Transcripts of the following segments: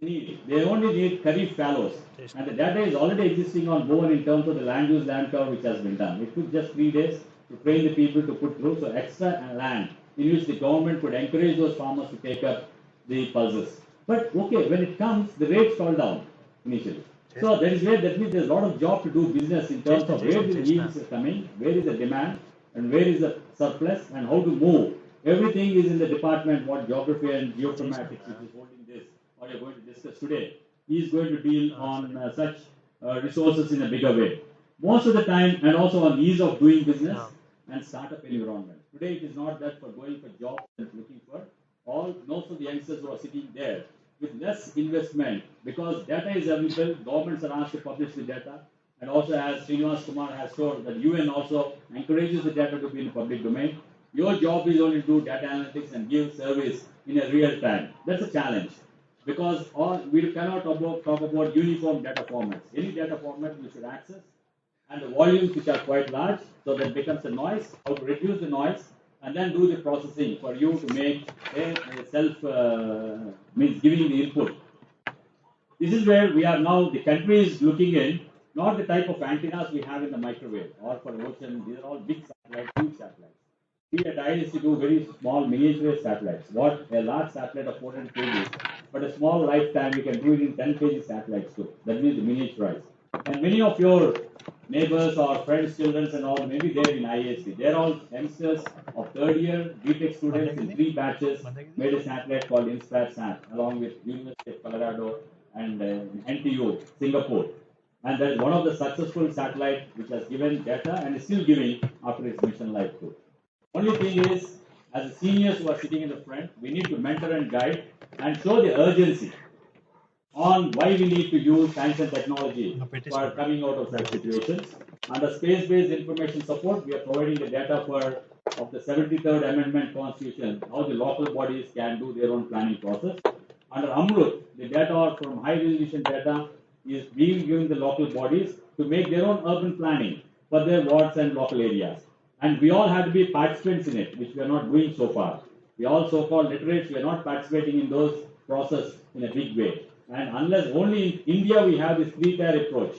Need. They only need Kharif fallows. And the data is already existing on board in terms of the land use land cover which has been done. It took just 3 days to train the people to put through. So extra land in which the government could encourage those farmers to take up the pulses. But okay, when it comes, the rates fall down initially. So that is where that means there's a lot of job to do business in terms of where the yields are coming, where is the demand, and where is the surplus, and how to move. Everything is in the department what geography and geoinformatics which is holding this or you're going to discuss today. He is going to deal on such resources in a bigger way. Most of the time, and also on ease of doing business and startup environment. Today, it is not that for going for jobs and looking for all most of the youngsters who are sitting there with less investment because data is available. Governments are asked to publish the data, and also as Srinivas Kumar has told that UN also encourages the data to be in the public domain. Your job is only to do data analytics and give service in a real time. That's a challenge because all we cannot talk about uniform data formats. Any data format you should access, and the volumes which are quite large, so that becomes a noise. How to reduce the noise, and then do the processing for you to make a self means giving the input. This is where we are now. The country is looking in, not the type of antennas we have in the microwave or for ocean. These are all big satellites, huge satellites. We at ISC do very small miniature satellites. What a large satellite of 400 kg, but a small lifetime we can do it in 10 kg satellites too. That means the miniaturized. And many of your neighbors or friends, children, and all maybe there in ISC. They're all youngsters of third year, BTech students in 3 batches made a satellite called InspireSat along with University of Colorado and NTU, Singapore. And that is one of the successful satellites which has given data and is still giving after its mission life too. Only thing is, as the seniors who are sitting in the front, we need to mentor and guide and show the urgency on why we need to use science and technology for coming out of such situations. Under space-based information support, we are providing the data for of the 73rd Amendment Constitution, how the local bodies can do their own planning process. Under AMRUT, the data from high-resolution data is being given to the local bodies to make their own urban planning for their wards and local areas. And we all have to be participants in it, which we are not doing so far. We all so-called literates, we are not participating in those process in a big way. And unless only in India we have this three-tier approach.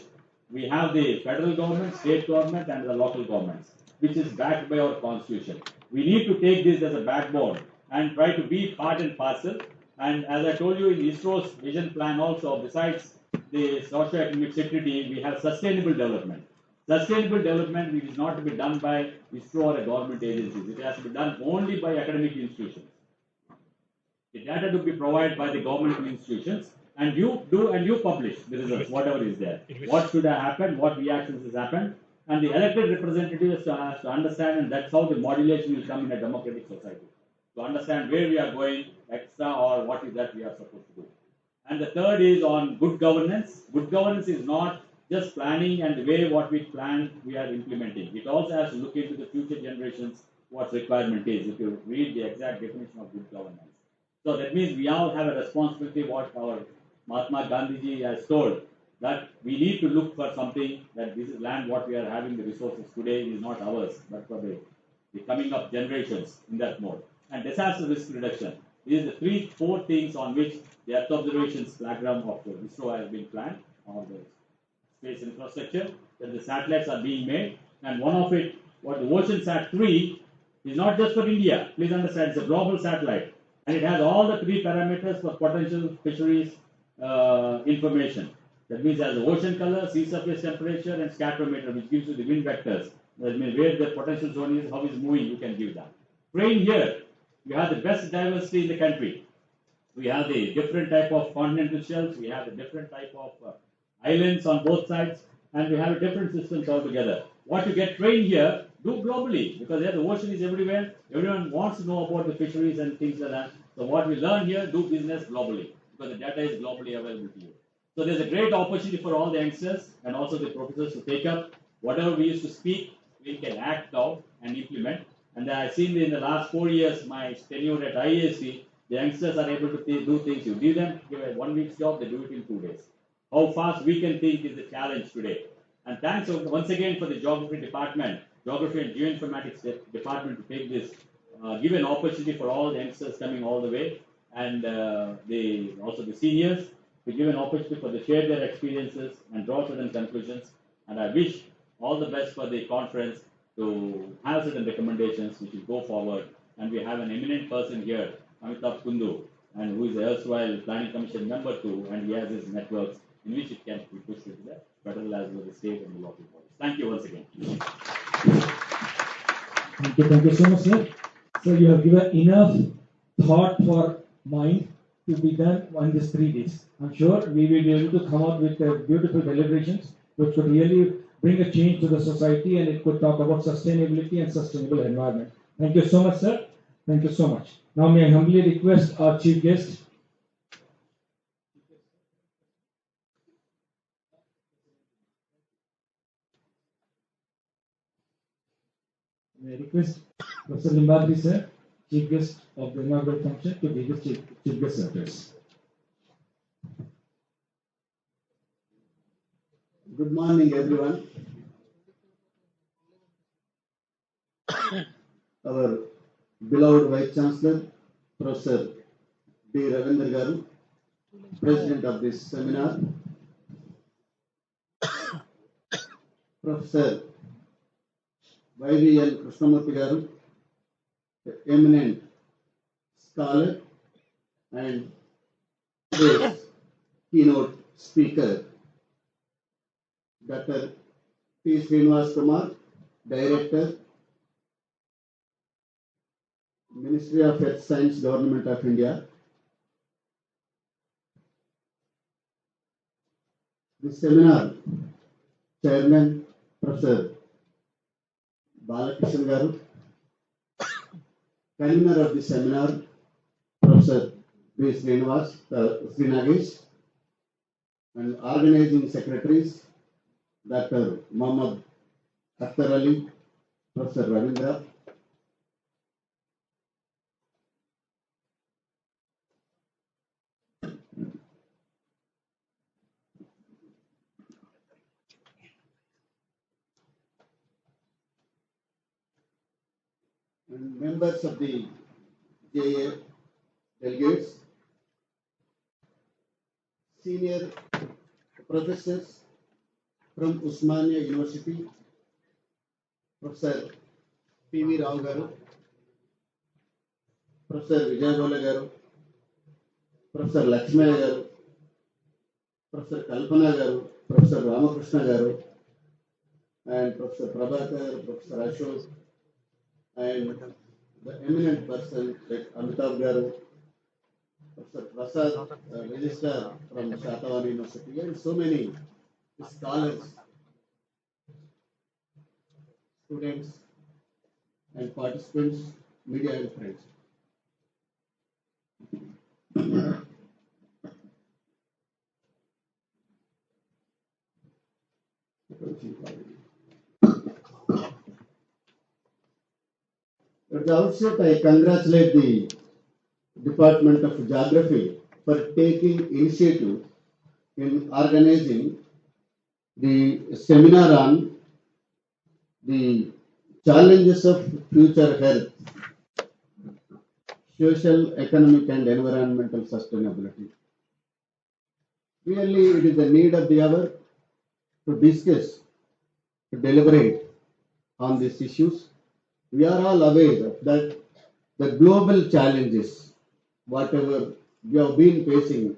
We have the federal government, state government, and the local governments, which is backed by our constitution. We need to take this as a backbone and try to be part and parcel. And as I told you in ISRO's vision plan also, besides the socio-economic security, we have sustainable development. Sustainable development which is not to be done by ISRO or a government agencies. It has to be done only by academic institutions. The data to be provided by the government institutions, and you do and you publish the results, whatever is there. What should have happened, what reactions has happened, and the elected representatives has to understand, and that's how the modulation will come in a democratic society. To understand where we are going extra or what is that we are supposed to do. And the third is on good governance. Good governance is not just planning and the way what we plan we are implementing. It also has to look into the future generations what requirement is. If you read the exact definition of good governance. So that means we all have a responsibility what our Mahatma Gandhiji has told that we need to look for something that this is land what we are having the resources today is not ours but for the coming up generations in that mode. And disaster risk reduction. These are the four things on which the Earth observations program of the ISRO has been planned on the space infrastructure. That the satellites are being made, and one of it, what the OceanSat 3, is not just for India. Please understand, it's a global satellite, and it has all the 3 parameters for potential fisheries information. That means it has the ocean color, sea surface temperature, and scatometer, which gives you the wind vectors. That means where the potential zone is, how it's moving, you can give that. Train here, you have the best diversity in the country. We have the different type of continental shelves, we have the different type of islands on both sides, and we have different systems altogether. What you get trained here, do globally, because the ocean is everywhere. Everyone wants to know about the fisheries and things like that. So what we learn here, do business globally, because the data is globally available to you. So there's a great opportunity for all the youngsters and also the professors to take up whatever we used to speak, we can act out and implement. And I've seen in the last 4 years, my tenure at IAC, the youngsters are able to do things. You give them, give a 1 week's job, they do it in 2 days. How fast we can think is the challenge today. And thanks once again for the geography department, geography and geoinformatics department to take this, give an opportunity for all the youngsters coming all the way. and also the seniors to give an opportunity for to share their experiences and draw certain conclusions. And I wish all the best for the conference to have certain recommendations which will go forward. And we have an eminent person here, Amitabh Kundu, and who is a erstwhile Planning Commission member too, and he has his networks in which it can be pushed into the federal as well as the state and the local bodies. Thank you once again. Thank you so much, sir. So you have given enough thought for mind to be done on these 3 days. I'm sure we will be able to come out with beautiful deliberations which could really bring a change to the society, and it could talk about sustainability and sustainable environment. Thank you so much, sir. Thank you so much. Now may I humbly request our chief guest. May I request Professor Limbadri, sir, chief guest of the inaugural function, to give his chief guest address. Good morning, everyone. Our beloved Vice Chancellor, Professor D. Ravindra Garu, President of this seminar, Professor Y.V.L. Krishnamurthy Garu, eminent scholar and keynote speaker, Dr. P. Srinivas Kumar, Director, Ministry of Earth Science, Government of India. This seminar, Chairman Professor Balakrishnan Garu, convener of the seminar, Professor B. Srinagesh, and organizing secretaries, Dr. Muhammad Akhtar Ali, Professor Ravindra, and members of the JA delegates, senior professors from Osmania University, Professor P.V. Rao Garu, Professor Vijay Bola Garu, Professor Lakshmaya Garu, Professor Kalpana Garu, Professor Ramakrishna Garu, and Professor Prabhakar, Professor Ashok, and the eminent person like Amitabh Garu, Professor Prasad, Registrar from Shatawani University, and so many scholars, students, and participants, media and friends. At the outset, I congratulate the Department of Geography for taking initiative in organizing the seminar on the challenges of future health, social, economic, and environmental sustainability. Really, it is the need of the hour to discuss, to deliberate on these issues. We are all aware that the global challenges, whatever we have been facing,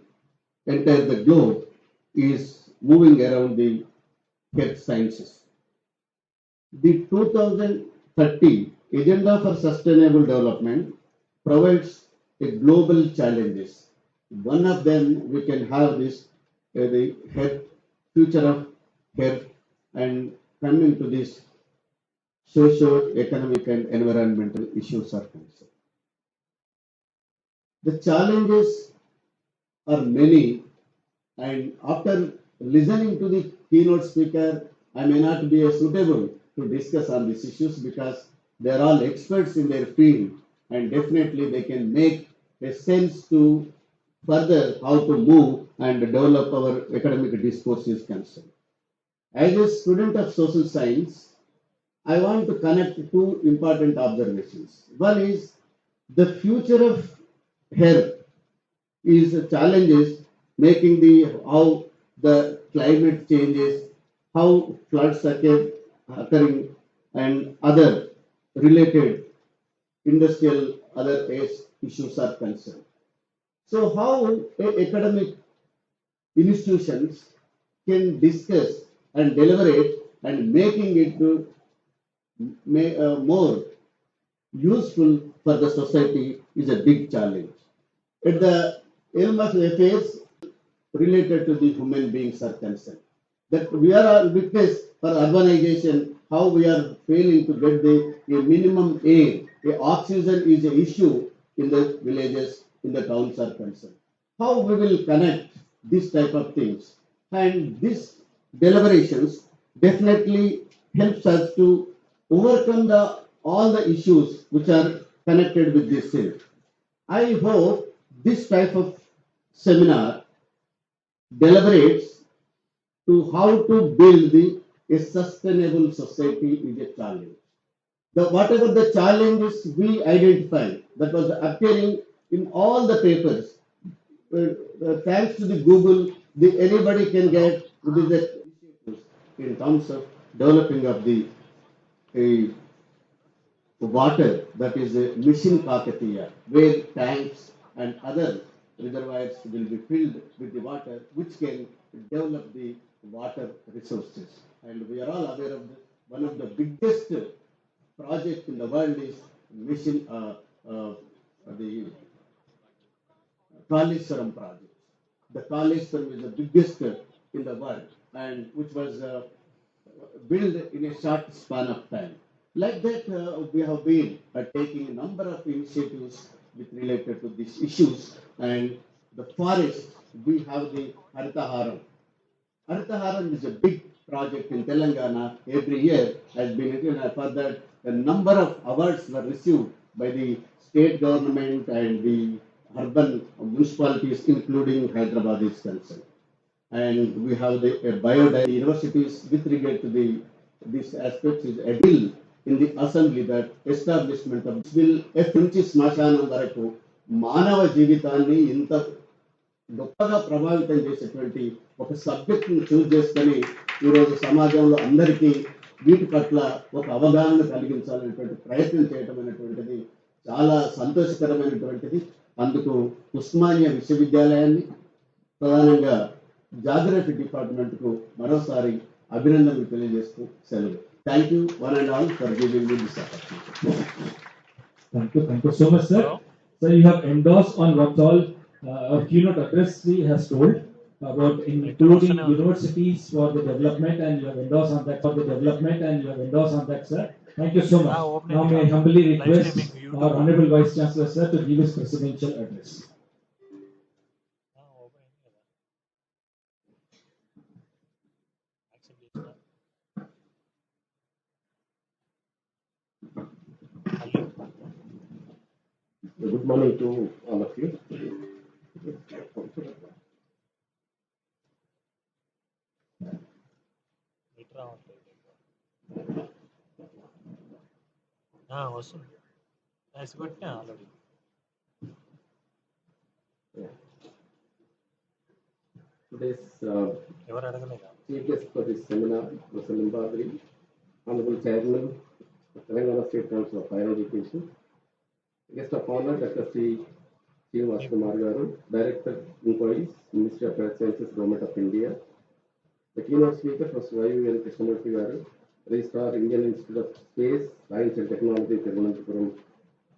entire the globe is moving around the health sciences. The 2030 Agenda for Sustainable Development provides a global challenges. One of them we can have this the health, future of health, and come into this socio-economic and environmental issues are concerned. The challenges are many, and after listening to the keynote speaker, I may not be suitable to discuss on these issues because they are all experts in their field, and definitely they can make a sense to further how to move and develop our academic discourse is concerned. As a student of social science, I want to connect two important observations. One is the future of health is challenges making the how the climate changes, how floods occurring, and other related industrial other issues are concerned. So how academic institutions can discuss and deliberate and making it to more useful for the society is a big challenge. At the realm of affairs related to the human beings are concerned, that we are a witness for urbanization, how we are failing to get the a minimum air, a oxygen is an issue in the villages, in the towns are concerned. How we will connect this type of things, and this deliberations definitely helps us to overcome the all the issues which are connected with this thing. I hope this type of seminar deliberates to how to build a sustainable society is a challenge. Whatever the challenges we identify that was appearing in all the papers, thanks to the Google, anybody can get the in terms of developing of the a water, that is a mission Kakatiya, where tanks and other reservoirs will be filled with the water, which can develop the water resources. And we are all aware of one of the biggest projects in the world is mission the Kaleshwaram project. The Kaleshwaram is the biggest in the world, and which was built in a short span of time. Like that, we have been taking a number of initiatives with related to these issues. And the forest, we have the Haritaharam. Haritaharam is a big project in Telangana. Every year has been for that. A number of awards were received by the state government and the urban municipalities, including Hyderabad is concerned. And we have the biodiversity universities with regard to the this aspect is a bill in the assembly that establishment of this bill నుంచి శ్మశానం వరకు మానవ జీవితాన్ని ఇంత గొప్పగా ప్రభావితం చేసేటువంటి ఒక సబ్జెక్ట్ని చూస్ చేసుకొని ఈరోజు సమాజంలో అందరికీ వీటి పట్ల ఒక అవగాహన కలిగించాలనేటువంటి ప్రయత్నం చేయడం అనేటువంటిది చాలా సంతోషకరమైనటువంటిది. అందుకు ఉస్మానియా విశ్వవిద్యాలయాన్ని ప్రధానంగా జాగ్రఫీ డిపార్ట్మెంట్కు మరోసారి అభినందనలు తెలియజేస్తూ సెలవు. Thank you, one and all, for giving me this opportunity. Thank you so much, sir. Sir, you have endorsed on what all our keynote address has told about including universities for the development, and you have endorsed on that for the development, and you have endorsed on that, sir. Thank you so much. Now, may I humbly request our Honorable Vice Chancellor, sir, to give his presidential address. Good morning to all of you. వస్తుంది rice పెట్టినా already. Today's ఎవరు అడగలేదా? chief guest for this seminar, Mr. Limbadri, Honorable Chairman of Telangana State Council of Higher Education, guest of honor, Dr. Sri Srinivas Kumar Garu, Director Inquiries, Ministry of Earth Sciences, Government of India. The keynote speaker was Vayu N. Krishnamurthy Garu, Registrar, Indian Institute of Space, Science and Technology, Thiruvananthapuram,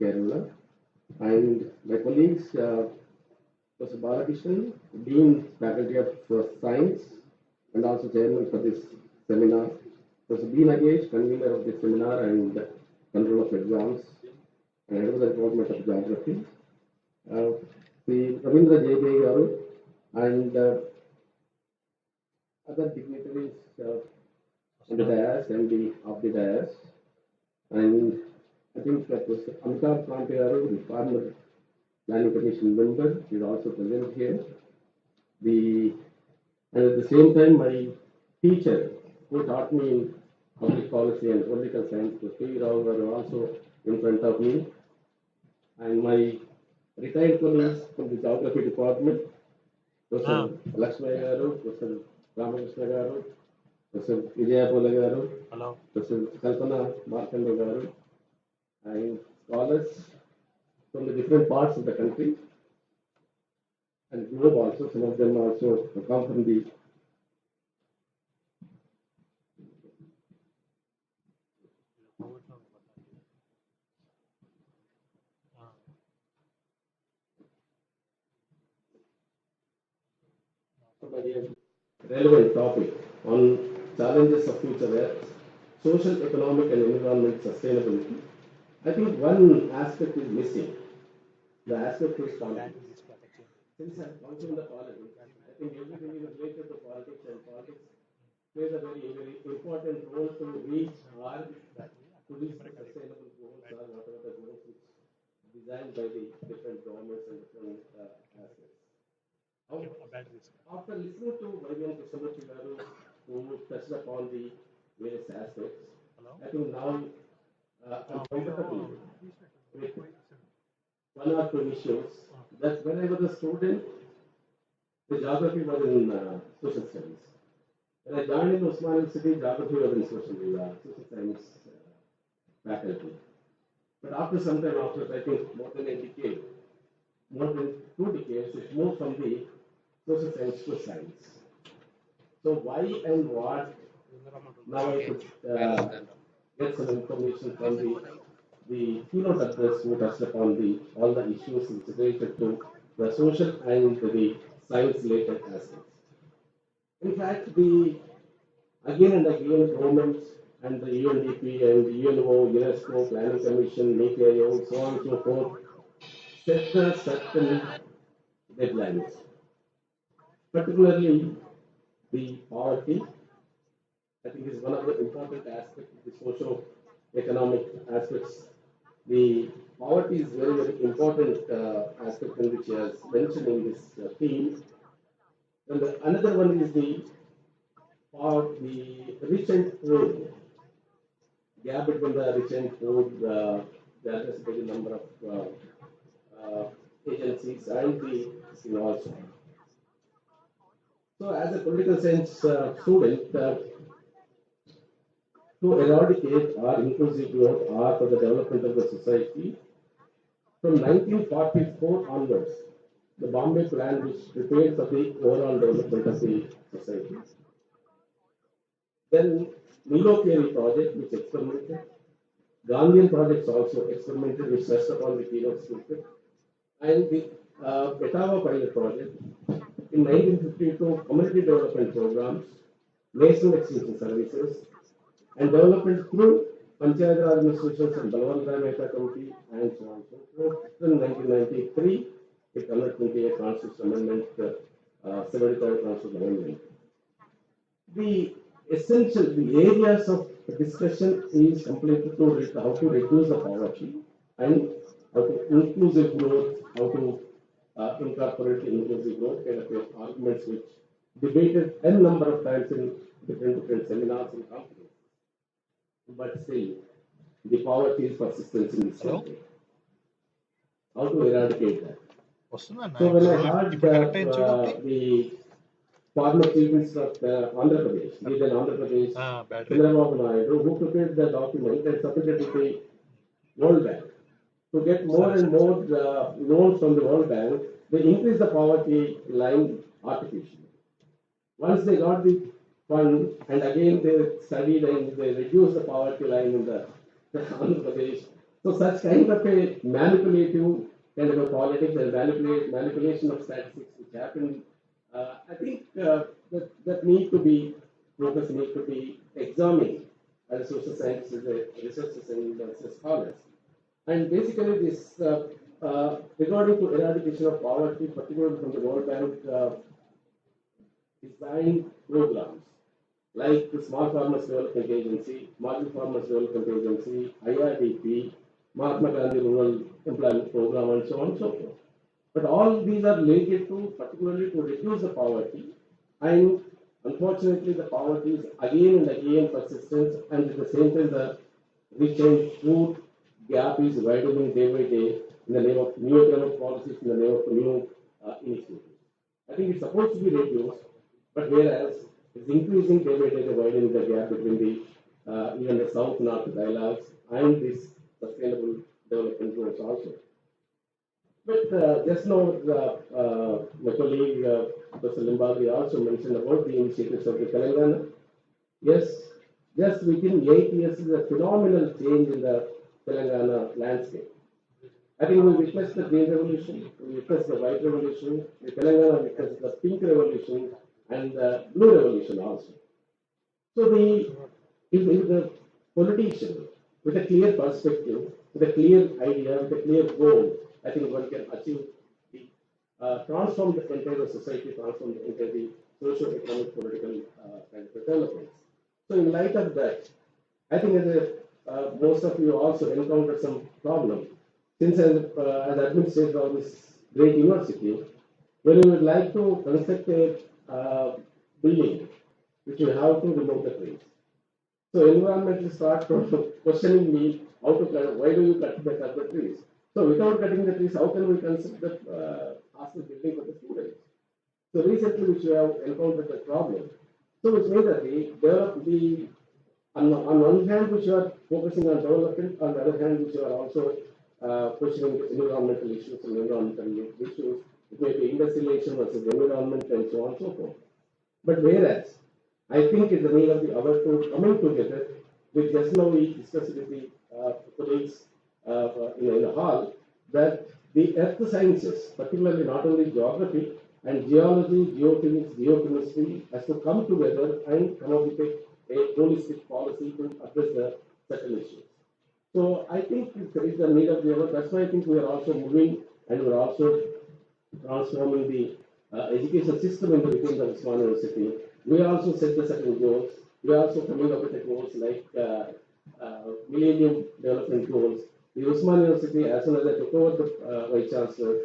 Kerala. And my colleagues, Professor Balakrishnan, Dean, Faculty of Science, and also Chairman for this seminar. Professor B. Nagesh, Convener of this seminar and Control of Exams, and Head of the Department of Geography. Sri Ravindra J. Garu, and other dignitaries on the dais, MD of the dais. And I think that was Amitabh Kante Garu, the former Planning Commission member, is also present here. And at the same time, my teacher, who taught me in public policy and political science, P. Rao Garu, also in front of me. And my retired colleagues from the Geography Department, Professor Ah. Lakshmaya Garu, Professor Ramakrishna Garu, Professor Vijayapula Garu, hello Professor Kalpana Markanda Garu, and scholars from the different parts of the country and globe also. Some of them also come from the relevant topic on challenges of future Earth, social, economic, and environment sustainability. I think one aspect is missing. The aspect is politics. Since I come from the politics, I think everything is related to politics, and politics plays a very important role to reach the sustainable goals or whatever the goals which designed by the different governments and different aspects. After listening to Vaidyan Krishnamurthy Garu, who touched upon the various aspects, I think now I'm comfortable with one or two issues that when I was a student, the geography was in social studies. When I joined in Osman University, geography was in social science faculty. But after some time, after I think more than a decade, more than 2 decades, it moved from the social science to science. So why and what? Now I could get some information from the keynote address who touched upon all the issues related to the social and the science related aspects. In fact, again and again governments and the UNDP and the UNO, UNESCO, Planning Commission, NITI Aayog, so on and so forth, set the certain deadlines. Particularly the poverty, I think is one of the important aspects of the socio-economic aspects. The poverty is very important aspect in which he has mentioned in this theme. And another one is the rich and poor, gap between the rich and poor, addressed by the number of agencies and the also. So, as a political science student, to eradicate or inclusive growth or for the development of the society, from 1944 onwards, the Bombay Plan, which prepared for the overall development of the society. Then Milo Carey project, which experimented. Gandhian projects also experimented, which touched upon the keynote speaker. And the Etava pilot project in 1952, community development programs, national extension services, and development through Panchayat Raj institutions and Balwant Rai Mehta Committee, and so on and so forth. In 1993, it converted into a constitutional amendment, 73rd constitutional amendment. The areas of discussion is completely to how to reduce the poverty and how to inclusive growth, how to incorporate the inclusive growth kind of arguments which debated a number of times in different seminars and conferences. But still, the poverty is persistent in this country. How to eradicate that? So when I heard the former chief minister of Andhra Pradesh, then Andhra Pradesh, Chandrababu Naidu, who prepared the document and submitted to the World Bank to get more and more loans from the World Bank, they increased the poverty line artificially. Once they got the fund, and again they studied and they reduced the poverty line in the Andhra Pradesh. So such kind of a manipulative kind of a politics and manipulation of statistics which happened, I think that need to be focused, need to be examined as social sciences, researchers and scholars. And basically this, regarding to eradication of poverty, particularly from the World Bank designed programs like the Small Farmers Development Agency, Marginal Farmers Development Agency, IRDP, Mahatma Gandhi Rural Employment Program, and so on and so forth. But all these are related to particularly to reduce the poverty, and unfortunately the poverty is again and again persistent, and at the same time the rich and poor gap is widening day by day in the name of new economic policies, in the name of new initiatives. I think it's supposed to be reduced, but whereas it's increasing day by day, widening the gap between the even the South-North dialogues and this sustainable development goals also. But just now, my colleague Professor Limbagri also mentioned about the initiatives of the Telangana. Yes, just within 8 years, is a phenomenal change in the Telangana landscape. I think we witnessed the green revolution, we witnessed the white revolution, the Telangana witnessed the pink revolution and the blue revolution also. So if the politician with a clear perspective, with a clear idea, with a clear goal, I think one can achieve the transform the entire society, transform the entire socio-economic, political kind of developments. So in light of that, I think most of you also encountered some problem. Since as administrator of this great university, when you would like to construct a building, which you have to remove the trees. So environmentalists start questioning me how to cut, why do you cut the trees? So without cutting the trees, how can we construct the hostel building for the students? So recently, which we have encountered the problem. So which means that on one hand, which you are focusing on development, on the other hand, which you are also questioning environmental issues and environmental issues. It may be industrialization versus environment and so on and so forth. But whereas I think it's the need of the hour to coming together, which just now we discussed with the colleagues in the hall, that the earth sciences, particularly not only geography and geology, geophysics, geochemistry, has to come together and come up with a holistic policy to address the certain issues. So I think there is the need of the hour. That's why I think we are also moving and we are also transforming the education system in within the Usman University. We also set the certain goals. We are also coming up with the goals like Millennium Development Goals. The Usman University, as soon as I took over the Vice Chancellor,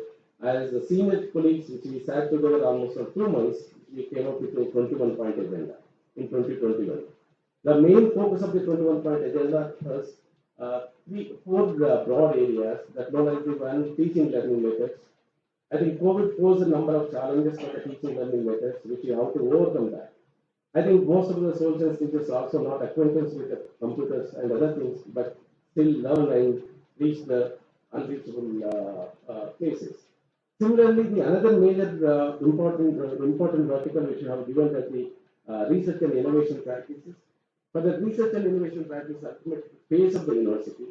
as the senior colleagues, which we sat together almost for 2 months, we came up with a 21-point agenda in 2021. The main focus of the 21-point agenda was four broad areas. That one is the one, teaching learning methods. I think COVID posed a number of challenges for the teaching learning methods, which you have to overcome that. I think most of the soldiers teachers are also not acquainted with the computers and other things, but still learn and reach the unreachable places. Similarly, the another major important vertical which you have given that the research and innovation practices. For the research and innovation practice, ultimate phase of the university.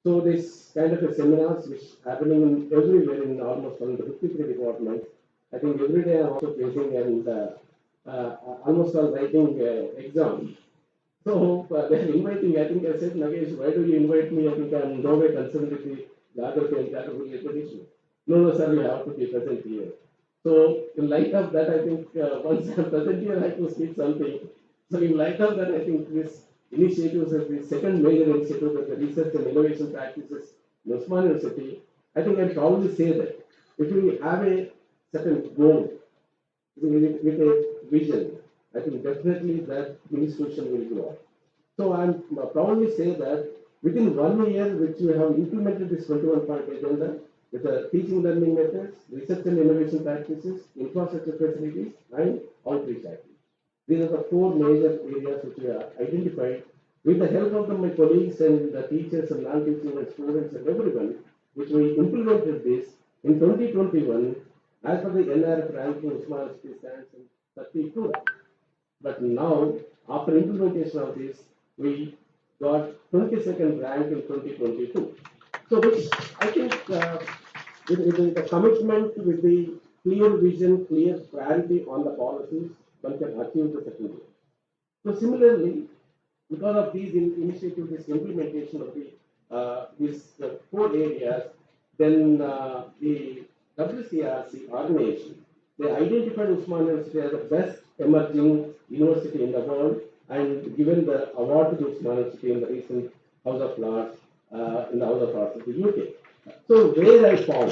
So this kind of a seminars which happening in everywhere in almost 153 departments. I think every day I'm also facing and almost all writing exam. So they're inviting. I think I said, Nagesh, why do you invite me? I think I'm no way concerned with the geography and geography issue. No, sir, you have to be present here. So in light of that, I think once I'm present here, I have to speak something. So in light of that, I think this initiatives is the second major initiative of the research and innovation practices in Usman University. I think I can probably say that if we have a certain goal with a vision, I think definitely that institution will grow. So I'm proudly say that within 1 year, which we have implemented this 21-point agenda with the teaching learning methods, research and innovation practices, infrastructure facilities, and outreach activities. These are the four major areas which we have identified with the help of my colleagues and the teachers and non-teaching and students and everyone, which we implemented this in 2021. As per the NRF ranking, Usman University stands in 32. But now, after implementation of this, we got 22nd rank in 2022. So, which I think with the commitment, with the clear vision, clear clarity on the policies, one can achieve the second goal. So, similarly, because of these initiatives, this implementation of these four areas, then the WCRC organization, they identified Usman University as the best emerging university in the world and given the award to Usman University in the recent House of Lords, in the House of Lords of the UK. So where I found,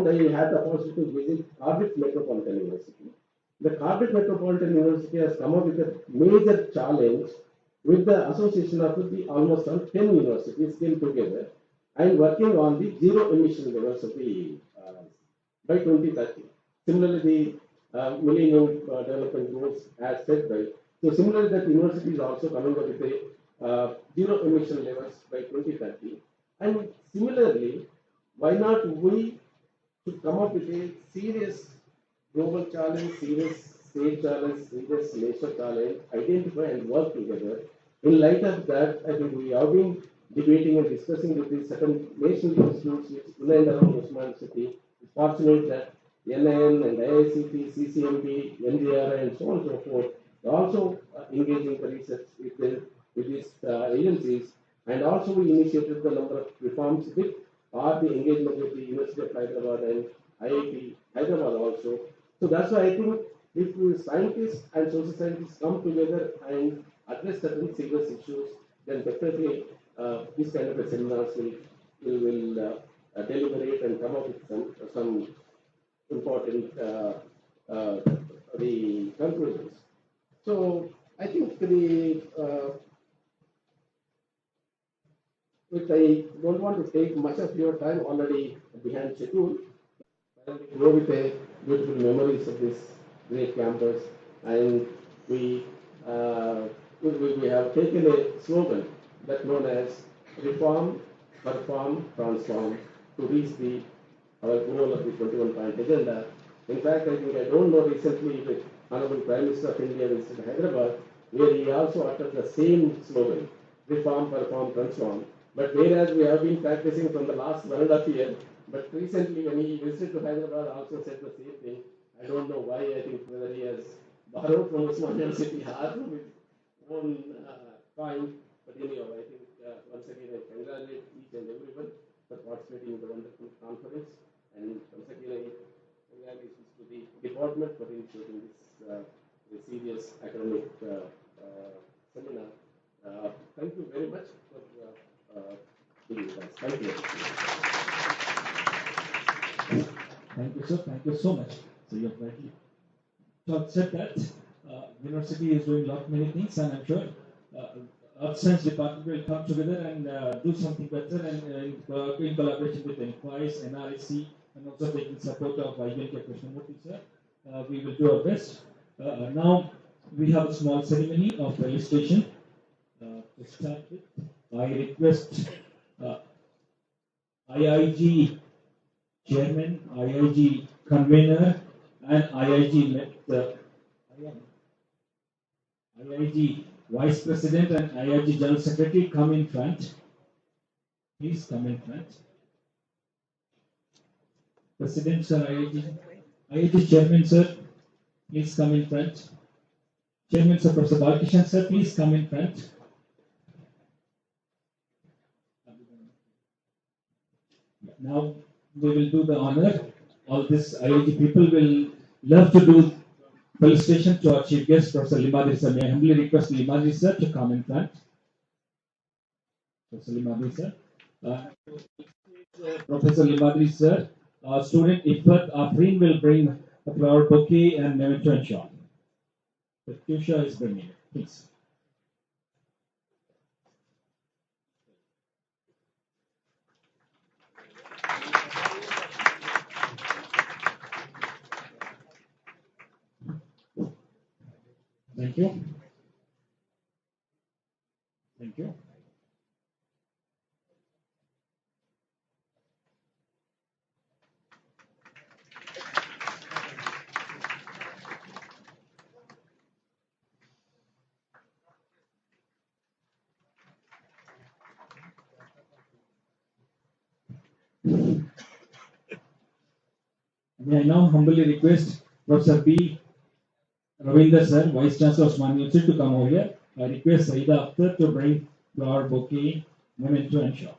I had the opportunity to visit Cardiff Metropolitan University. The Cardiff Metropolitan University has come up with a major challenge with the association of the almost 10 universities came together and working on the zero emission levels of the by 2030. Similarly, the Millennium Development Goals as set by. So similarly, that university is also coming up with a zero emission levels by 2030. And similarly, why not we should come up with a serious global challenge, serious state challenge, serious national challenge, identify and work together. In light of that, I think we have been debating and discussing with the certain national institutes which in and around Usman City. It's fortunate that NIN and IICT, CCMB, NDRI, and so on and so forth are also engaging the research with these agencies. And also we initiated the number of reforms with the engagement with the University of Hyderabad and IIT Hyderabad also. So that's why I think if we scientists and social scientists come together and address certain serious issues, then definitely this kind of a seminars will deliberate and come up with some important the conclusions. So I think which I don't want to take much of your time already behind schedule. Go with a beautiful memories of this great campus, and we we have taken a slogan that known as reform, perform, transform to reach the our goal of the 21-point agenda. In fact, I think I don't know recently the Honorable Prime Minister of India visited Hyderabad, where he also uttered the same slogan, reform, perform, transform. But whereas we have been practicing from the last 1.5 years, but recently when he visited to Hyderabad also said the same thing. I don't know why, I think whether he has borrowed from Usman University or from his own coin. But anyhow, I think once again I congratulate each and everyone for participating in the wonderful conference. And once again, congratulations to the department for initiating this serious academic seminar. Thank you very much for being with us. Thank you. Thank you, sir. Thank you so much. So you have rightly said that university is doing lot many things, and I'm sure Earth Science Department will come together and do something better, and in collaboration with NQuIS, NRSC, and also taking support of IBNK Krishnamurthy, sir. We will do our best. Now we have a small ceremony of registration. To start with, I request IIG Chairman, IIG Convener, and IIG Vice President and IIG General Secretary come in front. Please come in front. President sir, IIG Chairman sir, please come in front. Chairman sir, Professor Balkishan sir, please come in front. Now we will do the honor. All this IIG people will love to do felicitation to our chief guest, Professor Limbadri sir. May I humbly request Limbadri sir to come in front. Professor Limbadri sir. Professor Limbadri sir, student Ifat Afreen will bring a flower bouquet and memento and shawl. Tusha is bringing it, please. Thank you. Thank you. May I now humbly request Professor B. Ravinder sir, Vice Chancellor of Usman University, to come over here. I request Saida Akhtar to bring flower bouquet, memento and shawl.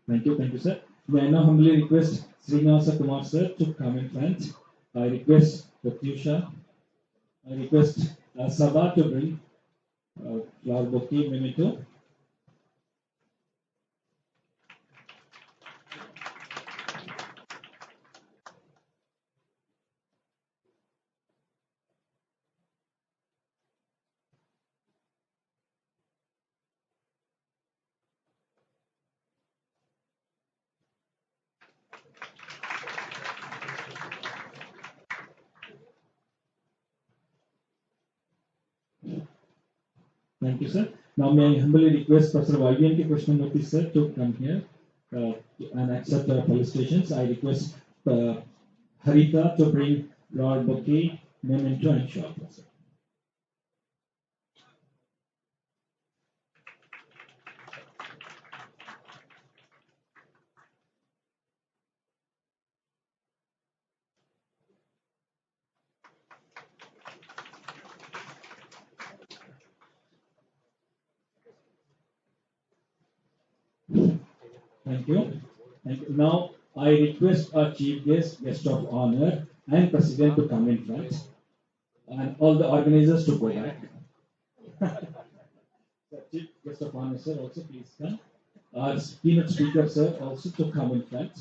Thank you, sir. May I now humbly request Srinivasa Kumar sir to come in front. I request Pratyusha. I request Sabha to bring flower bouquet memento. Thank you, sir. Now, may I humbly request Professor YVNK Krishnamurthy, sir, to come here and accept our felicitations. I request Harita to bring flower bouquet, memento, and shawl, sir. Thank you. Thank you. Now, I request our chief guest, guest of honor, and president to come in front, and all the organizers to go back. The chief guest of honor, sir, also please come. Our keynote speaker, sir, also to come in front.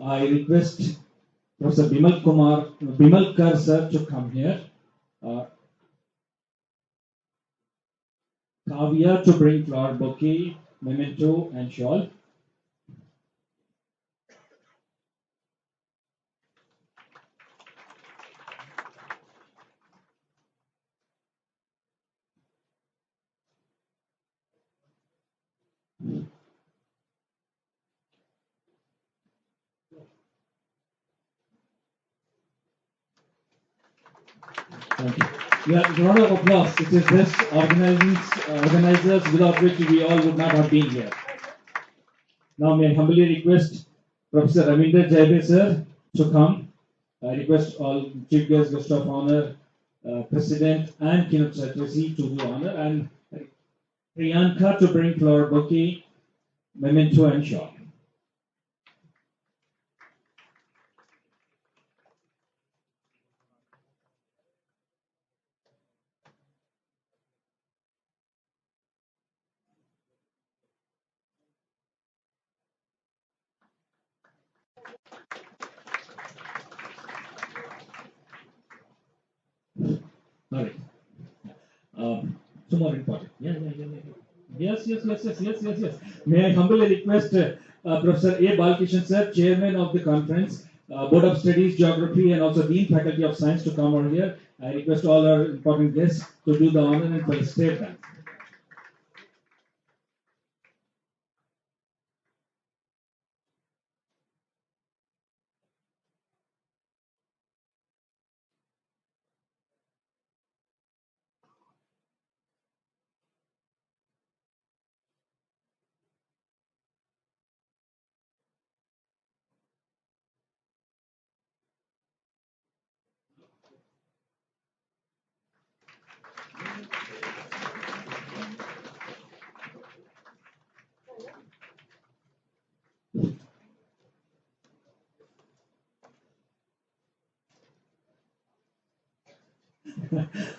I request Professor Bimalkar, sir, to come here. Kavya to bring flower bouquet, memento, and shawl. Thank you. Yeah, a round of applause. It is this organizers without which we all would not have been here. Now, may I humbly request Professor Ravindra Jaibe, sir, to come. I request all chief guests, guest of honor, president, and keynote secretary to do honor, and Priyanka to bring flower bouquet, memento, and shawl. All right. Two more important. Yes. May I humbly request Professor A. Balkishan, sir, Chairman of the conference, Board of Studies, Geography, and also Dean Faculty of Science to come over here. I request all our important guests to do the honor and felicitate them.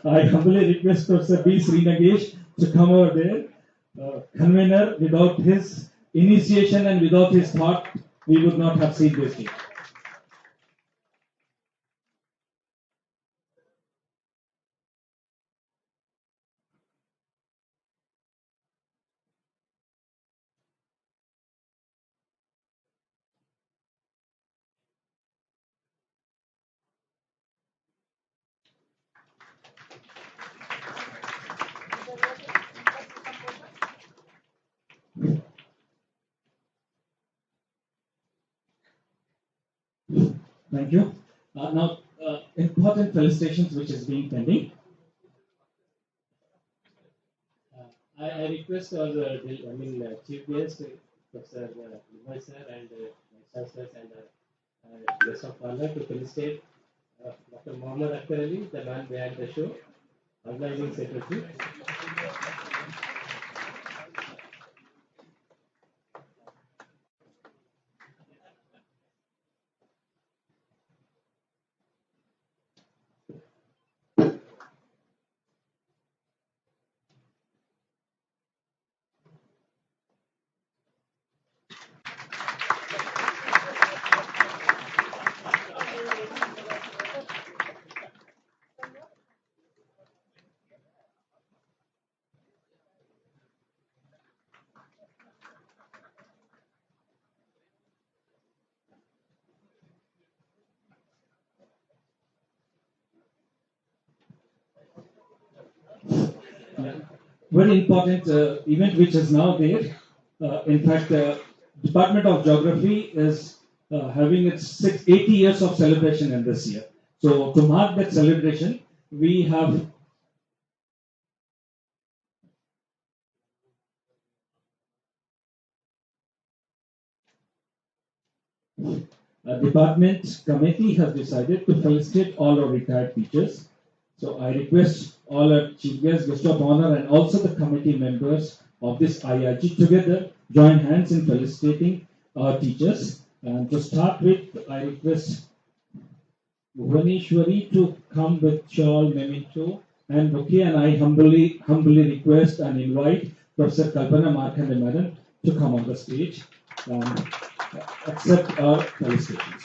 I humbly request Professor B. Srinagesh to come over there. Convener, without his initiation and without his thought, we would not have seen this day. Thank you. Now, important felicitations which is being pending. I request all the chief guest, Professor Vimal sir and chancellors and guest of honor to felicitate Dr. Mohammad Akhtar Ali, the man behind the show, organizing secretary. very important event which is now there. In fact, Department of Geography is having its 80 years of celebration in this year. So to mark that celebration, we have a department committee has decided to felicitate all our retired teachers. So I request all our chief guests, guest of honor, and also the committee members of this IRG together join hands in felicitating our teachers. And to start with, I request Bhuvaneshwari to come with shawl, memento, and bouquet, and I humbly request and invite Professor Kalpana Markande Madam to come on the stage and accept our felicitations.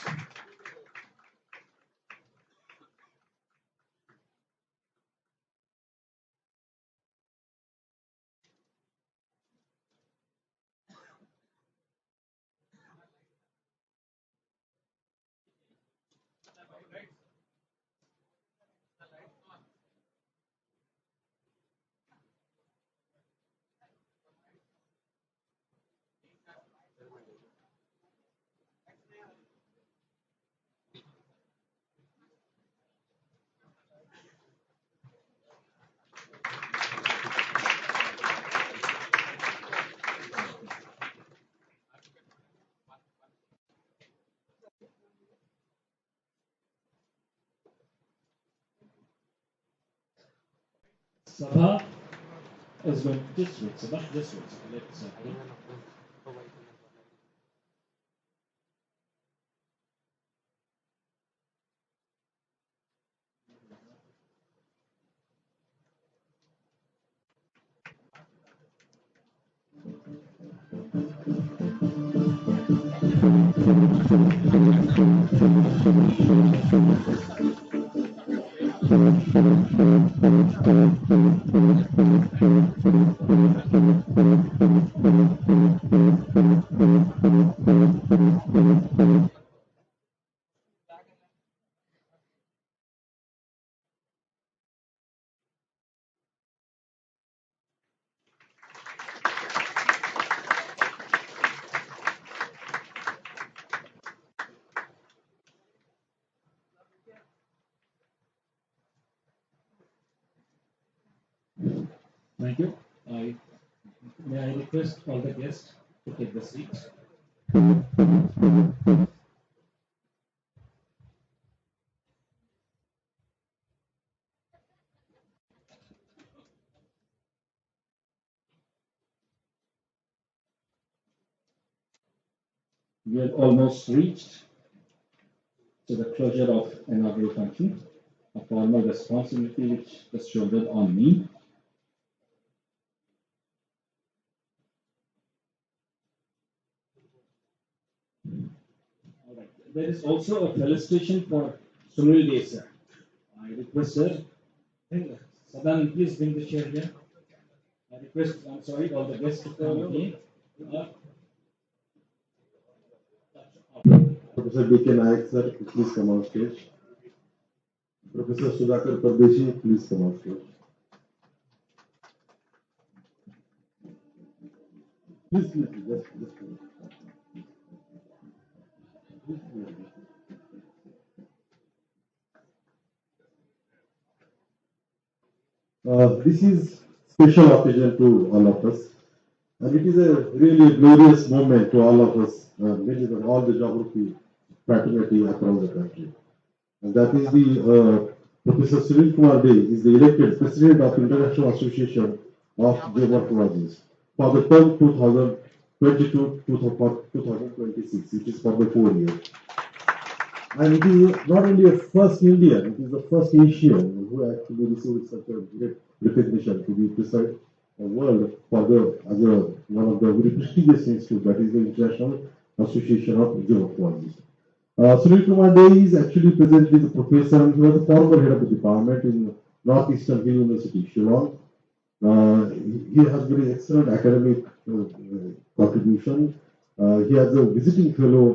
Sabha is going to just wait. Sabha, just wait. Let's Thank you. May I request all the guests to take the seats. We have almost reached to the closure of inaugural function, a formal responsibility which was shouldered on me. All right. There is also a felicitation for Sunil Desai. I request sir, Sadan, please bring the chair here. I request, I'm sorry, all the guests to come again. Professor D.K. Nayak sir, please come on stage. Professor Sudhakar Pardeshi, please come on stage. Please, just. This is special occasion to all of us, and it is a really glorious moment to all of us, members of all the geography fraternity across the country. And that is the Professor Sunil Kumar Dey is the elected President of International Association of Geomorphologists for the term 2022-2026, which is for the 4 years. And it is not only a first Indian, it is the first Asian who actually received such a great recognition, to be precise, a world for one of the very prestigious institutes, that is the International Association of Geomorphologists. Sunil Kumar Dey is actually presently the professor, and he was the former head of the department in Northeastern Hill University, Shillong. He has very excellent academic contribution. He has a visiting fellow,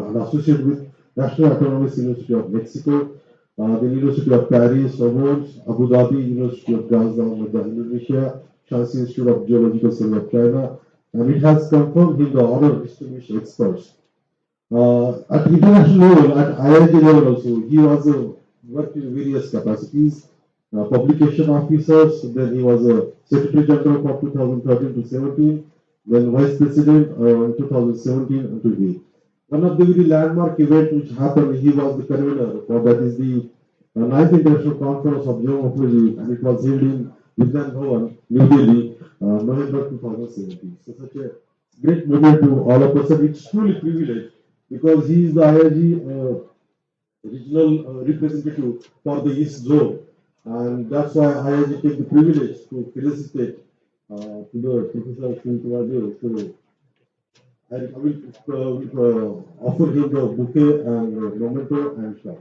an associate with National Autonomous University of Mexico, the University of Paris, Sorbonne, Abu Dhabi, University of Gaza, Indonesia, Shanxi Institute of Geological Survey of China, and it has confirmed him the honor of distinguished experts. At international level, at IIT level also, he was worked in various capacities, publication officers, then he was a Secretary General from 2013 to 17, then Vice President in 2017 until date. One of the very landmark events which happened, he was the convener for that is the 9th International Conference of Geomorphology, and it was held in Vigyan Bhavan, New Delhi, November 2017. So such a great moment to all of us, and it's truly privileged because he is the IIG regional representative for the East Zone, and that's why IIG take the privilege to felicitate to the Professor Srinivas. So I will offer him the bouquet and memento and shawl.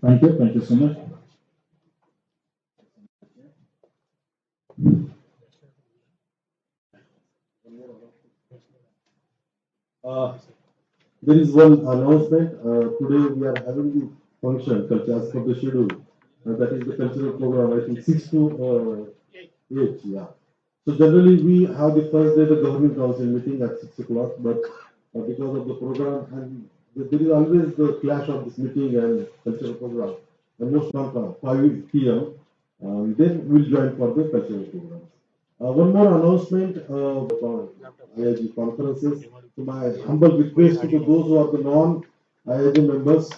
Thank you so much. There is one announcement. Today we are having the function as per the schedule. That is the cultural program. I think 6 to 8. Yeah. So generally we have the first day the governing council meeting at 6 o'clock, but because of the program and there is always the clash of this meeting and cultural program. The most on 5 p.m. Then we'll join for the cultural program. One more announcement IIG conferences. So my humble request to those who are the non-IIG members,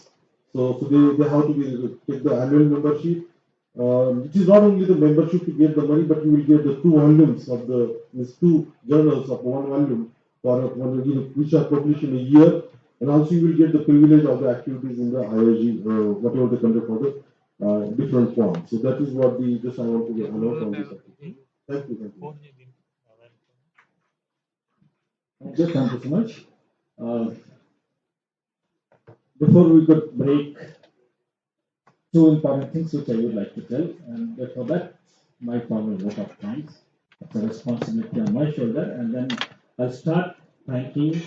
so they have to take the annual membership. It is not only the membership to get the money, but you will get the 2 volumes of these 2 journals of 1 volume for which are published in a year, and also you will get the privilege of the activities in the IIG, whatever they conduct for the different forms. So that is what just I want to announce on this activity. Thank you. Thank you so much. Before we could break, 2 important things which I would like to tell, and before that, my formal vote of thanks. It's a responsibility on my shoulder, and then I'll start thanking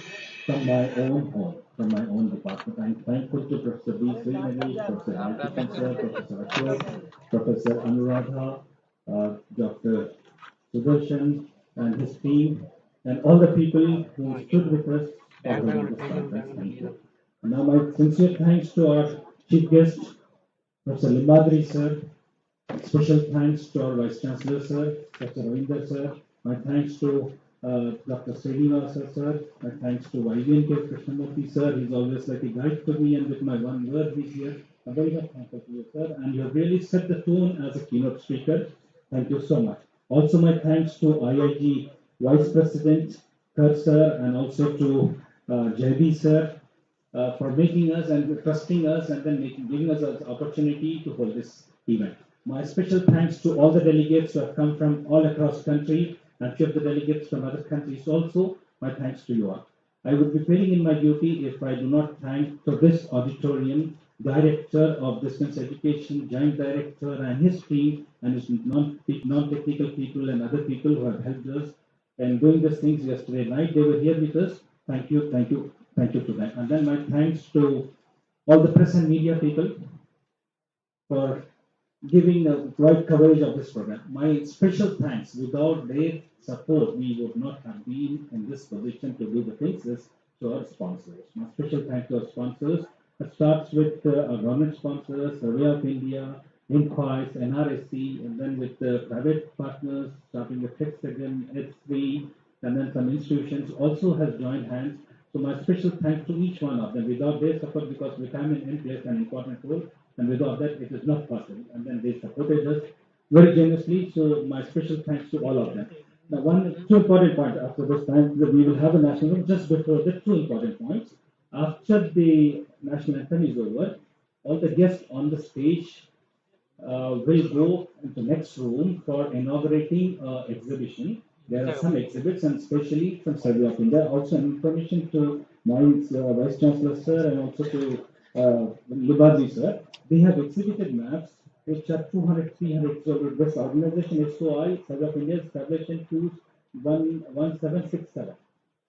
from my own home, from my own department. I'm thankful to Professor B. Srinagesh, Professor Alkishan sir, Professor Ashok, Professor Anuradha, Dr. Sudarshan and his team, and all the people who stood with us following this conference. Thank you. Now my sincere thanks to our chief guest, Professor Limbadri sir. Special thanks to our Vice Chancellor sir, Professor Ravinder sir. My thanks to Dr. Srinivasa sir. My thanks to YVNK Krishnamurthy sir. He's always like a guide to me, and with my one word he's here. I'm very much thankful to you sir, and you have really set the tone as a keynote speaker. Thank you so much. Also my thanks to IIG Vice President Kar sir, and also to Jaydeep sir for making us and trusting us, and then giving us an opportunity to hold this event. My special thanks to all the delegates who have come from all across country, and few of the delegates from other countries also. My thanks to you all. I would be failing in my duty if I do not thank to this auditorium director of distance education, joint director, and his team, and his non-technical people and other people who have helped us in doing these things yesterday night. They were here with us. Thank you to them. And then my thanks to all the press and media people for giving a wide coverage of this program. My special thanks. Without their support, we would not have been in this position to do the things. This to our sponsors. My special thanks to our sponsors. It starts with our government sponsors, Survey of India, Inquice, NRSC, and then with the private partners, starting with Hexagon, H3, and then some institutions also has joined hands. So my special thanks to each one of them. Without their support, because vitamin N plays an important role, and without that, it is not possible. And then they supported us very generously. So my special thanks to all of them. Now, two important points after this time that we will have a national anthem. Just before the two important points. After the national anthem is over, all the guests on the stage will go into next room for inaugurating exhibition. There are some exhibits, and especially from Survey of India. Also, information to my Vice Chancellor sir and also to Libazi sir. They have exhibited maps which are 200, 300. So this organization SOI Survey of India established in 1767.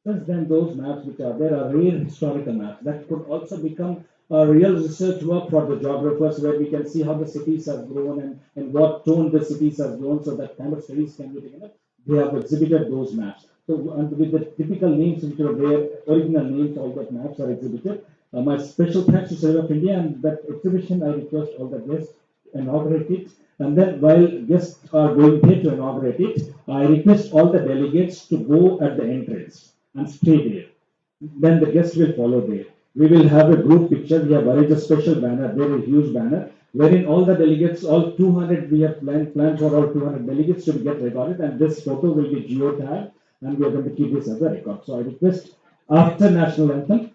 Since then, those maps which are there are rare historical maps that could also become a real research work for the geographers, where we can see how the cities have grown and what tone the cities have grown, so that kind of studies can be taken up. They have exhibited those maps. So, and with the typical names which are there, original names, all that maps are exhibited. My special thanks to Survey of India, and that exhibition I request all the guests to inaugurate it. And then while guests are going there to inaugurate it, I request all the delegates to go at the entrance and stay there. Then the guests will follow there. We will have a group picture. We have arranged a special banner there, a huge banner, wherein all the delegates, all 200, we have planned for all 200 delegates to get recorded, and this photo will be geotagged, and we are going to keep this as a record. So I request after national anthem,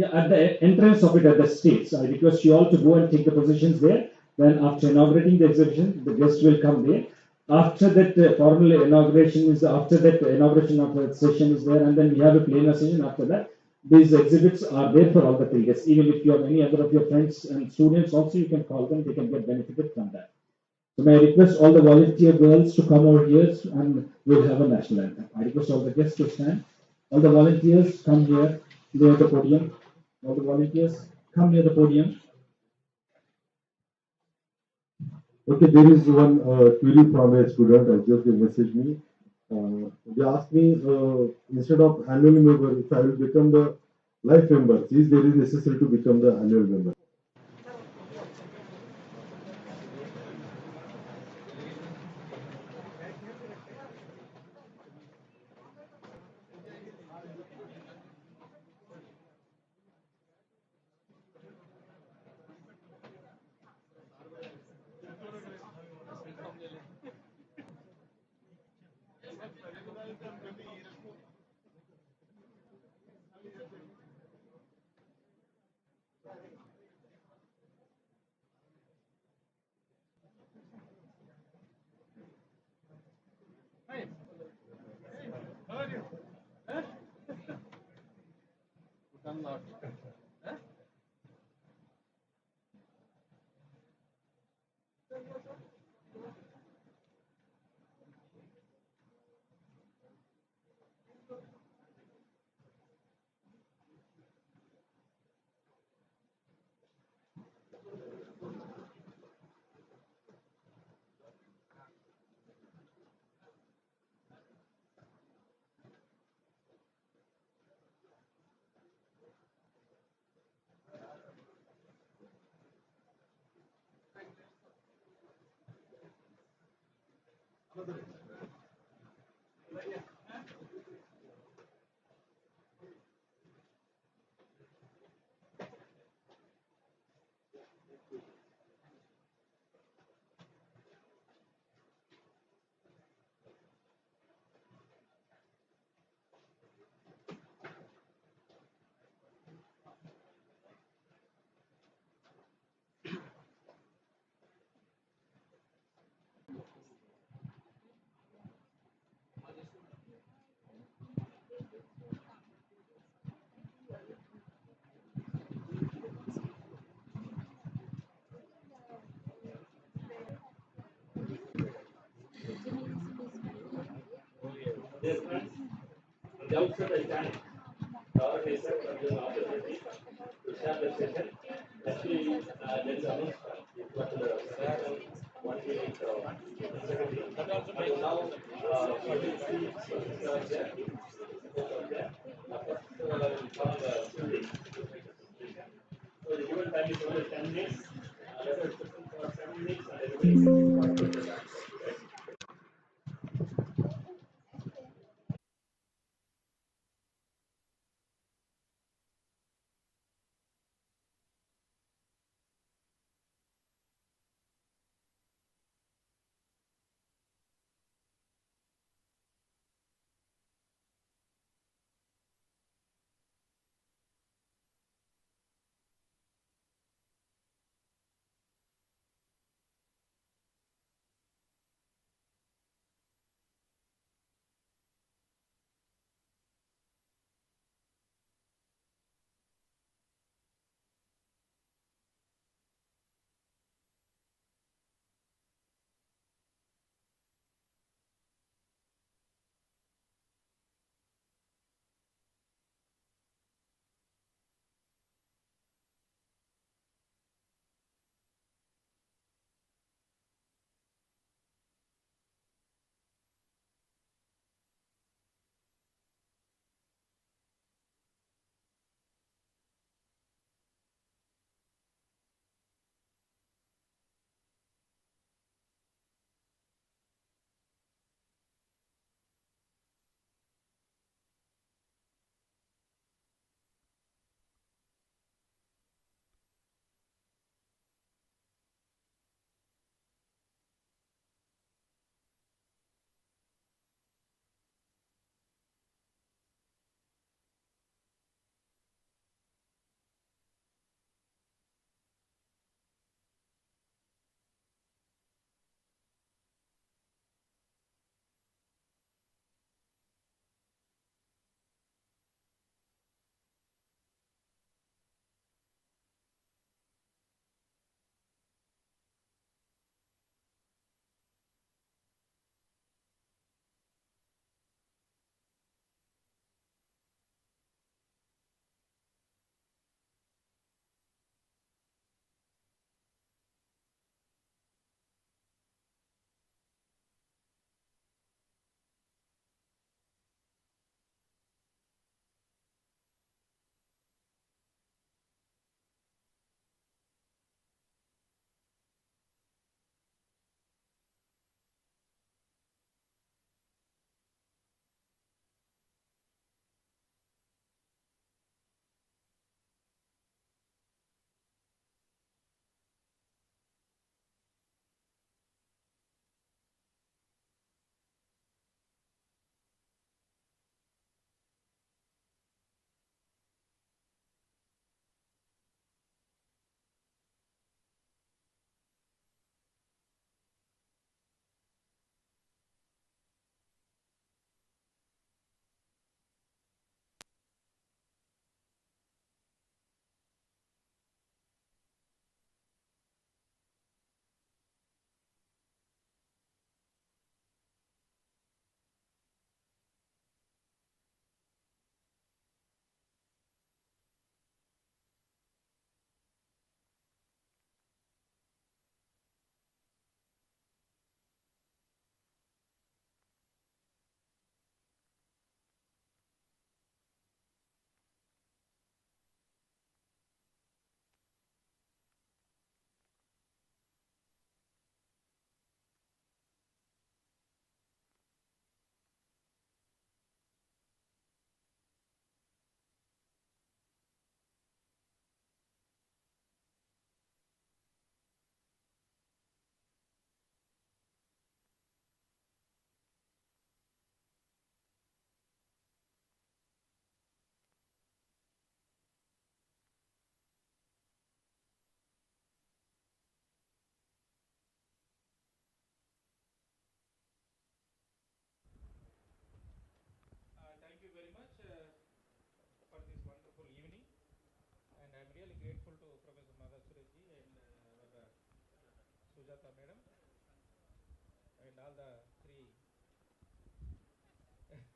at the entrance of it at the stage, I request you all to go and take the positions there. Then after inaugurating the exhibition, the guests will come there. After that, formal inauguration is after that inauguration of the session is there, and then we have a plenary session after that. These exhibits are there for all the guests. Even if you have any other of your friends and students, also you can call them; they can get benefited from that. So may I request all the volunteer girls to come over here, and we'll have a national anthem. I request all the guests to stand. All the volunteers come here near the podium. All the volunteers come near the podium. Okay, there is one query from a student. I just they messaged me. They asked me instead of annual member, if I will become the life member, is there is necessary to become the annual member? Dear friends, on the outset I thank our sir for giving opportunity to share the session. Actually, there is a next what the second 1 minute and now we will see there. So the given time is only 10 minutes. Let us listen for 7 minutes and everybody.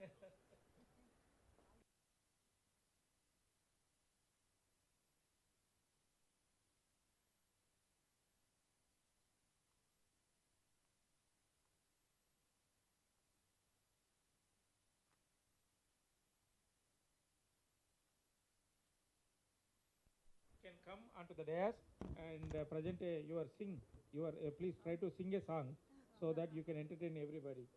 Can come onto the dais and present your please try to sing a song so that you can entertain everybody.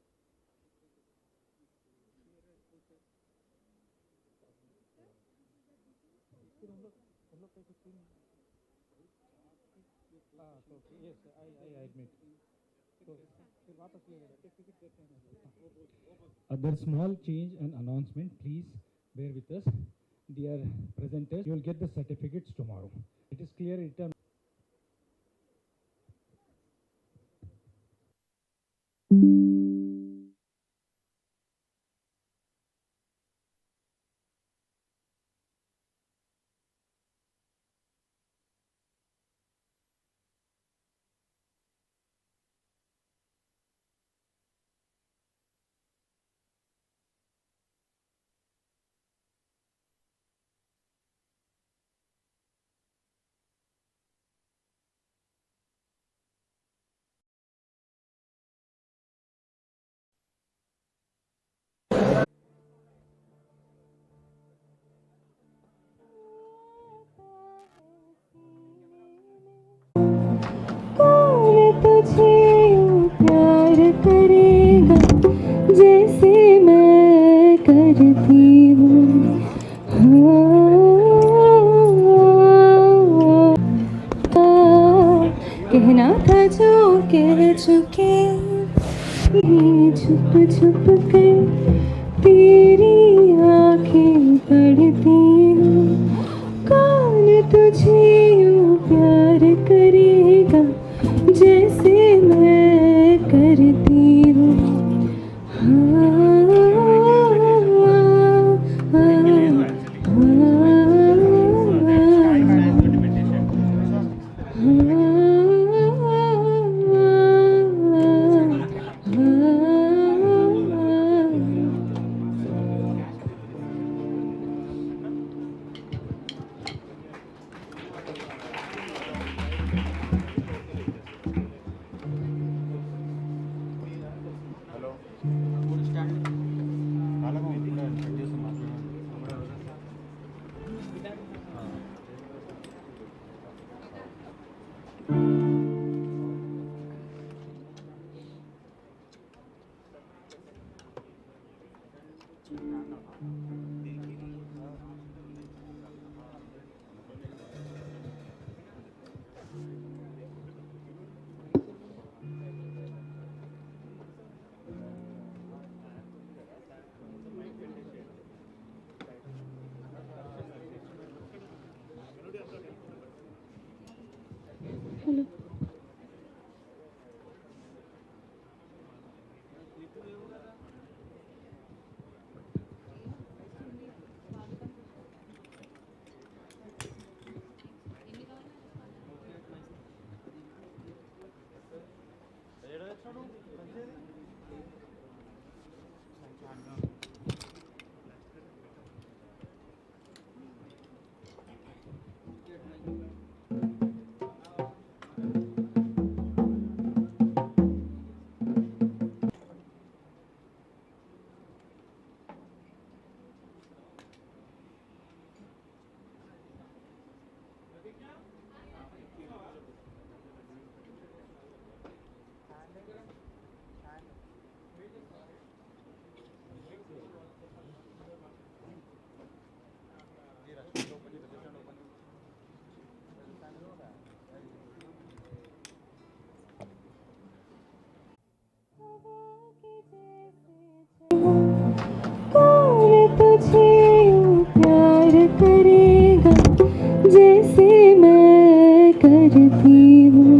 So yes, I admit. So, there's small change and announcement. Please bear with us. Dear presenters, you will get the certificates tomorrow. It is clear in terms. कौन तुझे यूं प्यार करेगा जैसे मैं करती हूँ कहना था जो कह चुके छुप छुप कर तेरी आंखें पढ़ती हूँ कौन तुझे यूं प्यार करेगा जैसे मैं करती हूँ कौन तुझे यूं प्यार करेगा जैसे मैं करती हूँ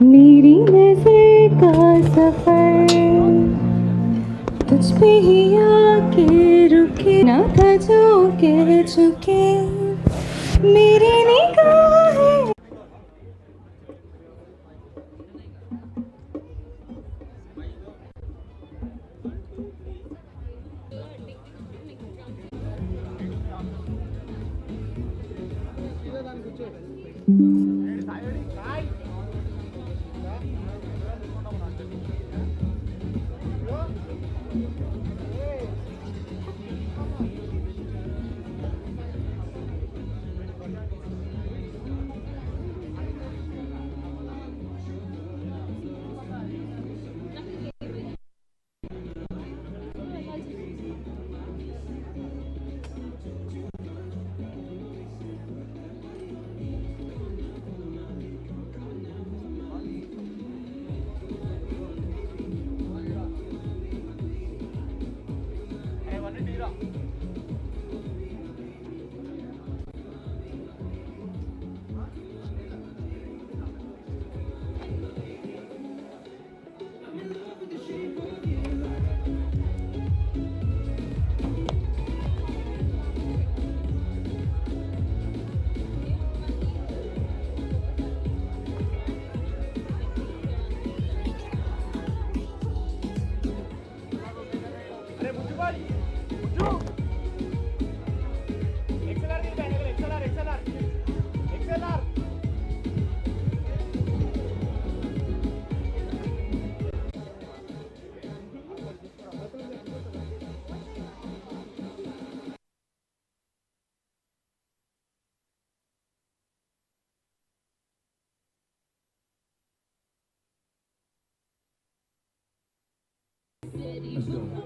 मेरी नज़र का सफर मेरी निगाहें Let's go.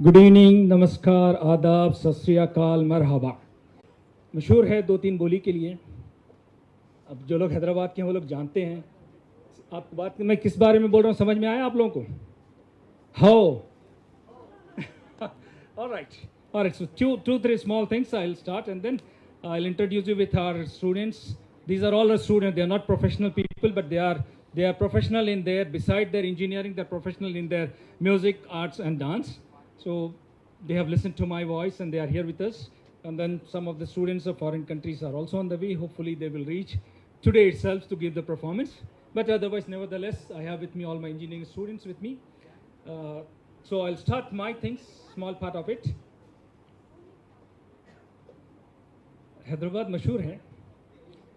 गुड इवनिंग, नमस्कार, आदाब, सत श्री अकाल, मरहबा। मशहूर है दो तीन बोली के लिए। अब जो लोग हैदराबाद के हैं वो लोग जानते हैं। आपको बात मैं किस बारे में बोल रहा हूँ समझ में आया आप लोगों को? How Alright, so two, three small things I'll start and then I'll introduce you with our students. These are all our students. They are not professional people, but they are professional in their, beside their engineering, they're professional in their music, arts and dance. So they have listened to my voice and they are here with us. And then some of the students of foreign countries are also on the way. Hopefully they will reach today itself to give the performance. But otherwise, nevertheless, I have with me all my engineering students with me. So I'll start my things, small part of it. Hyderabad मशहूर है,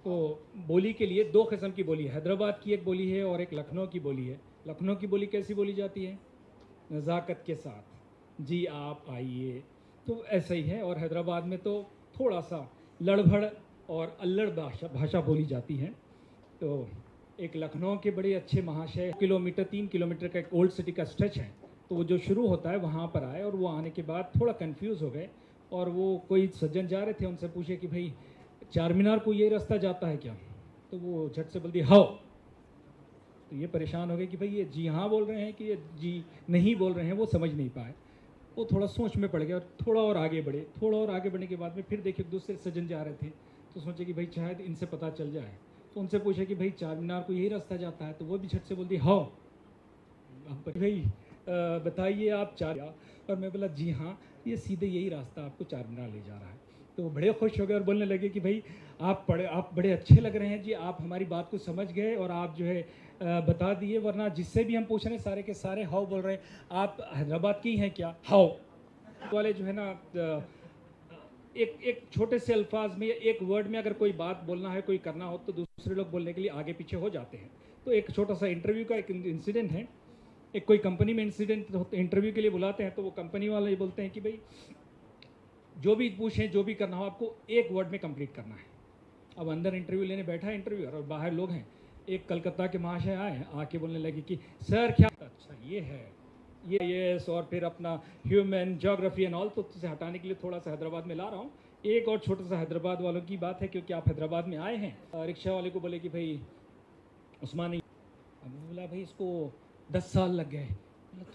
तो बोली के लिए दो किस्म की बोली है। हैदराबाद की एक बोली है और एक लखनऊ की बोली है। लखनऊ की बोली कैसी बोली जाती है? नज़ाकत के साथ, जी आप आइए, तो ऐसा ही है। और हैदराबाद में तो थोड़ा सा लड़भड़ और अल्लड़ भाषा बोली जाती है। तो एक लखनऊ के बड़े अच्छे महाशय 3 किलोमीटर का एक ओल्ड सिटी का स्ट्रेच है, तो वो जो शुरू होता है वहाँ पर आए, और वो आने के बाद थोड़ा कंफ्यूज हो गए, और वो कोई सज्जन जा रहे थे, उनसे पूछे कि भाई चार मीनार को ये रास्ता जाता है क्या? तो वो झट से बोल दिया हाउ। तो ये परेशान हो गए कि भाई ये जी हाँ बोल रहे हैं कि ये जी नहीं बोल रहे हैं, वो समझ नहीं पाए। वो थोड़ा सोच में पड़ गया और थोड़ा और आगे बढ़े। थोड़ा और आगे बढ़ने के बाद में फिर देखिए दूसरे सज्जन जा रहे थे, तो सोचे कि भाई शायद इनसे पता चल जाए, तो उनसे पूछे कि भाई चार मीनार को यही रास्ता जाता है? तो वो भी झट से बोल दी हाउ। भाई बताइए आप चार, और मैं बोला जी हाँ, ये सीधे यही रास्ता आपको चार मीनार ले जा रहा है। तो वो बड़े खुश हो गए और बोलने लगे कि भाई आप बड़े अच्छे लग रहे हैं जी, आप हमारी बात को समझ गए और आप जो है बता दिए, वरना जिससे भी हम पूछ रहे हैं सारे के सारे हाउ बोल रहे हैं। आप हैदराबाद की हैं क्या? हाउ वाले जो है ना, एक छोटे से अल्फाज में, एक वर्ड में अगर कोई बात बोलना है, कोई करना हो, तो दूसरे लोग बोलने के लिए आगे पीछे हो जाते हैं। तो एक छोटा सा इंटरव्यू का एक इंसिडेंट है। एक कोई कंपनी में इंटरव्यू के लिए बुलाते हैं, तो वो कंपनी वाले ये बोलते हैं कि भाई जो भी पूछें, जो भी करना हो, आपको एक वर्ड में कंप्लीट करना है। अब अंदर इंटरव्यू लेने बैठा है इंटरव्यूअर, और बाहर लोग हैं। एक कलकत्ता के महाशय आए, आके बोलने लगे कि सर क्या, अच्छा ये है, ये और फिर अपना ह्यूमन ज्योग्राफी एंड ऑल, तो उसे हटाने के लिए थोड़ा सा हैदराबाद में ला रहा हूँ। एक और छोटा सा हैदराबाद वालों की बात है, क्योंकि आप हैदराबाद में आए हैं। रिक्शा वाले को बोले कि भाई उस्मानी, अब बोला भाई इसको 10 साल लग गए।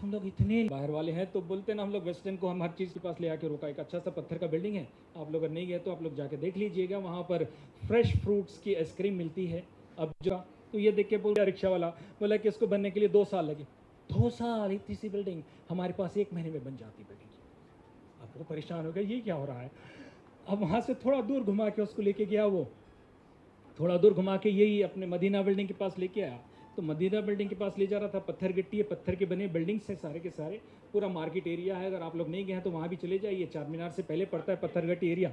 तुम लोग इतने बाहर वाले हैं, तो बोलते ना हम लोग वेस्टर्न को हम हर चीज़ के पास ले आके रोका। एक अच्छा सा पत्थर का बिल्डिंग है, आप लोग अगर नहीं गए तो आप लोग जाके देख लीजिएगा। वहाँ पर फ्रेश फ्रूट्स की आइसक्रीम मिलती है। अब जो तो ये देख के बोल गया रिक्शा वाला, बोला कि इसको बनने के लिए 2 साल लगे। 2 साल इतनी सी बिल्डिंग, हमारे पास 1 महीने में बन जाती बिल्डिंग। अब वो परेशान हो गए, ये क्या हो रहा है। अब वहाँ से थोड़ा दूर घुमा के उसको लेके गया, वो थोड़ा दूर घुमा के यही अपने मदीना बिल्डिंग के पास लेके आया। तो मदीना बिल्डिंग के पास ले जा रहा था, पत्थर गिट्टी है, पत्थर के बने बिल्डिंग्स हैं सारे के सारे, पूरा मार्केट एरिया है। अगर आप लोग नहीं गए हैं तो वहाँ भी चले जाइए, चार मीनार से पहले पड़ता है पत्थर गट्टी एरिया।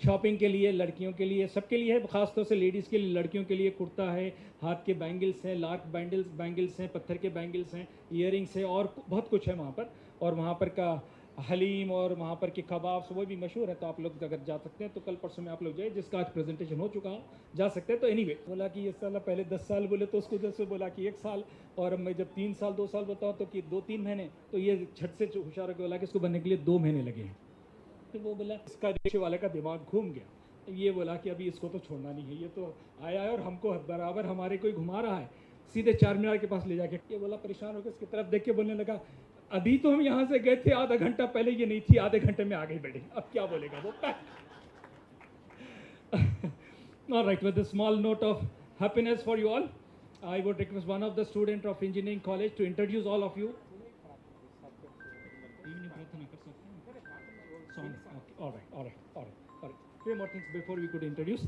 शॉपिंग के लिए, लड़कियों के लिए, सबके लिए है, खासतौर से लेडीज़ के लिए। लड़कियों के लिए कुर्ता है, हाथ के बैंगल्स हैं, लाख बैंगल्स हैं, पत्थर के बैंगल्स हैं, ईयरिंग्स हैं, और बहुत कुछ है वहाँ पर। और वहाँ पर का हलीम और वहाँ पर के कबाब्स वो भी मशहूर है। तो आप लोग अगर जा सकते हैं तो कल परसों में आप लोग जाए, जिसका आज प्रेजेंटेशन हो चुका हो, जा सकते हैं। तो एनीवे बोला कि ये साल पहले 10 साल बोले, तो उसको उधर से बोला कि 1 साल, और मैं जब 3 साल 2 साल बताऊँ तो कि 2-3 महीने। तो ये झट से होशियार होकर बोला कि इसको बनने के लिए 2 महीने लगे हैं। तो वो बोला, इसका रिक्शे वाले का दिमाग घूम गया। ये बोला कि अभी इसको तो छोड़ना नहीं है, ये तो आया है और हमको बराबर हमारे कोई घुमा रहा है, सीधे चार मीनार के पास ले जाके। ये बोला परेशान होकर इसकी तरफ देख के बोलने लगा, अभी तो हम यहाँ से गए थे, आधा घंटा पहले ये नहीं थी, आधे घंटे में आ गई बिल्डिंग। अब क्या बोलेगा वो। All right, with a small note of happiness for you all, I would request one of the student of engineering college to introduce all of you. All right. Few more things before we could introduce.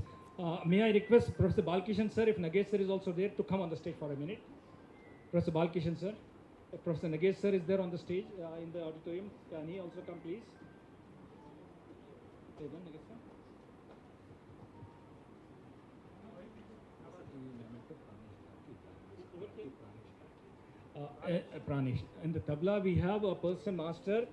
May I request Professor Balkishan sir, if Nagesh sir is also there, to come on the stage for a minute. Professor Balkishan sir. Professor Nagesh sir is there on the stage in the auditorium. Can he also come, please? Nagesh sir. Pranish. In the tabla we have a person master.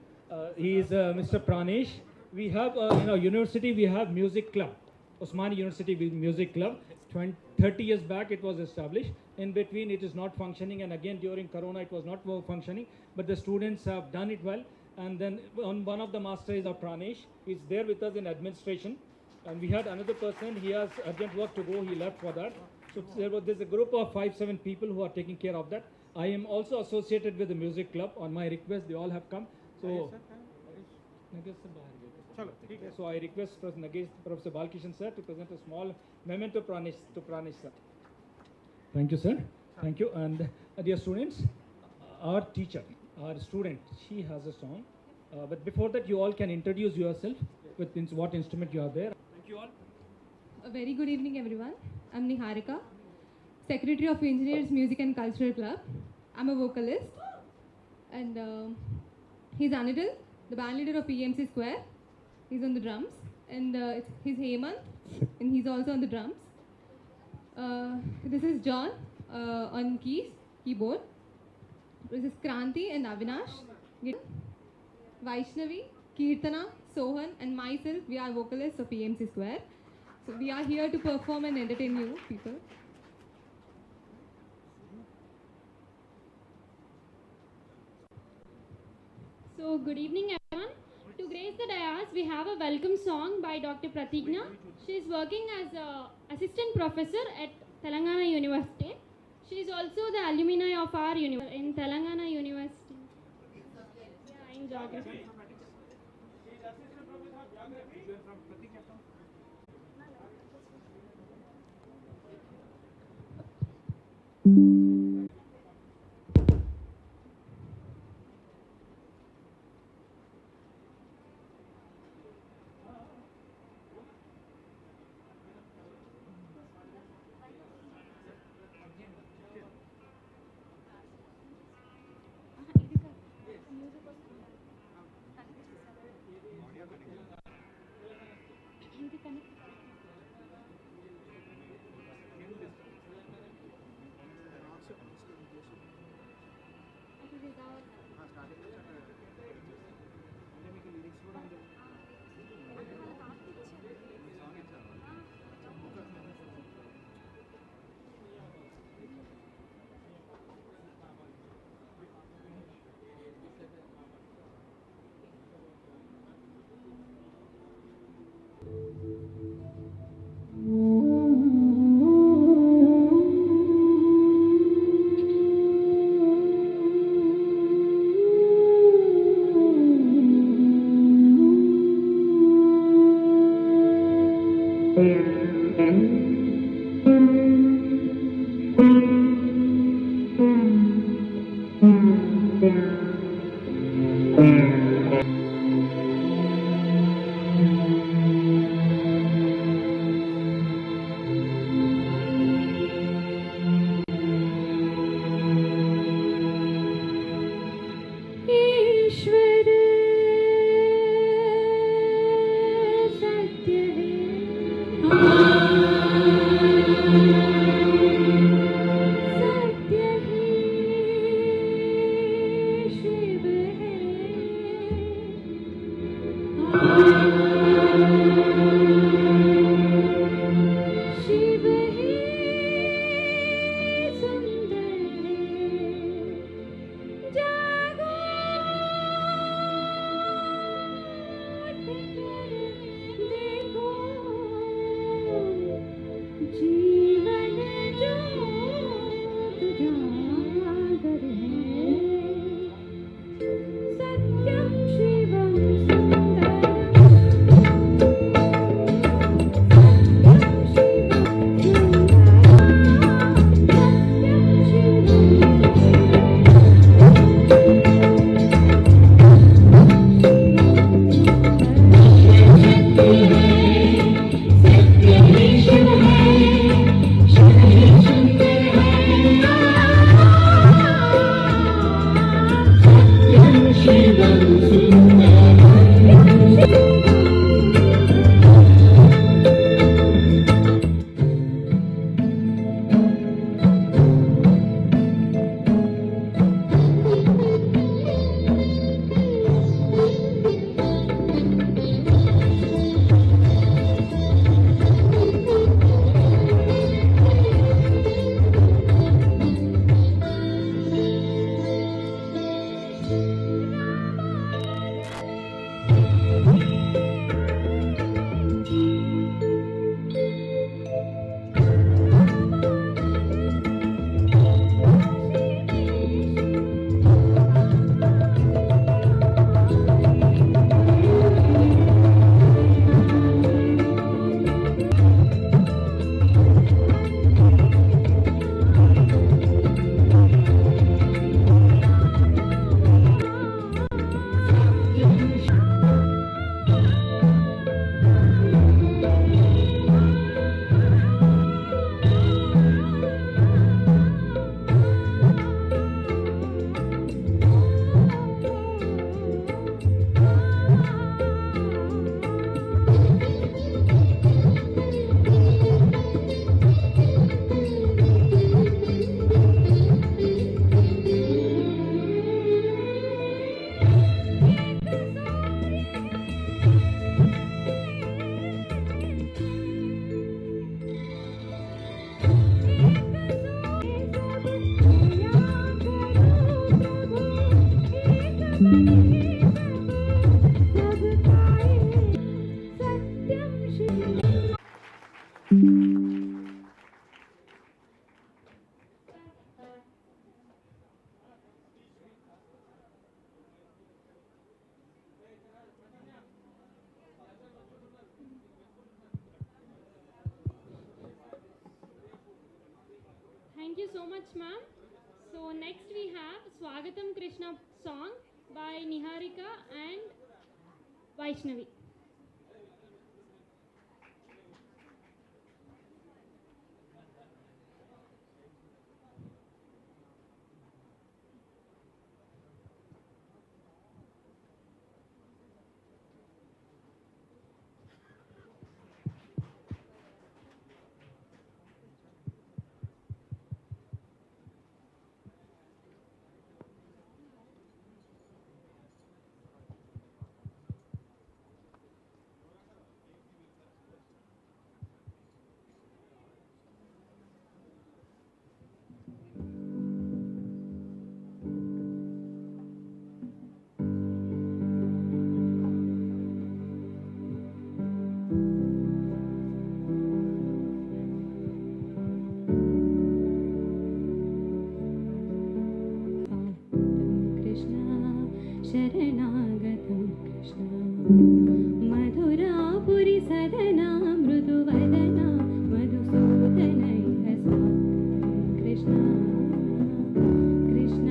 He is Mr. Pranish. We have in our university we have music club, Osmani University Music Club. 30 years back it was established. In between it is not functioning, and again during Corona it was not functioning. But the students have done it well. And then one of the masters is Pranish. He's there with us in administration. And we had another person. He has urgent work to go. He left for that. So there's a group of 5-7 people who are taking care of that. I am also associated with the music club. On my request, they all have come. So. So I request Professor Balkishan sir to present a small memento to Pranish sir. Thank you, sir. Thank you. And dear students, our teacher, our student, she has a song. But before that, you all can introduce yourself with what instrument you are there. Thank you all. A very good evening, everyone. I'm Niharika, Secretary of Engineers Music and Cultural Club. I'm a vocalist. And he's Anidil, the band leader of EMC Square. He's on the drums. And he's Hemant, and he's also on the drums. This is John on keyboard. This is Kranti and Avinash. Vaishnavi, Kirtana, Sohan, and myself, we are vocalists of EMC Square. So we are here to perform and entertain you people. So, good evening, everyone. To grace the dais, we have a welcome song by Dr. Pratigna. She is working as an assistant professor at Telangana University. She is also the alumni of our university in Telangana University. Yeah, in geography. Thank you. so much, ma'am. So next we have Swagatam Krishna song by Niharika and Vaishnavi. शरणागतं Krishna मधुरापुरि सदना मृदुवदना मधुसूदनैः स्वागतं Krishna Krishna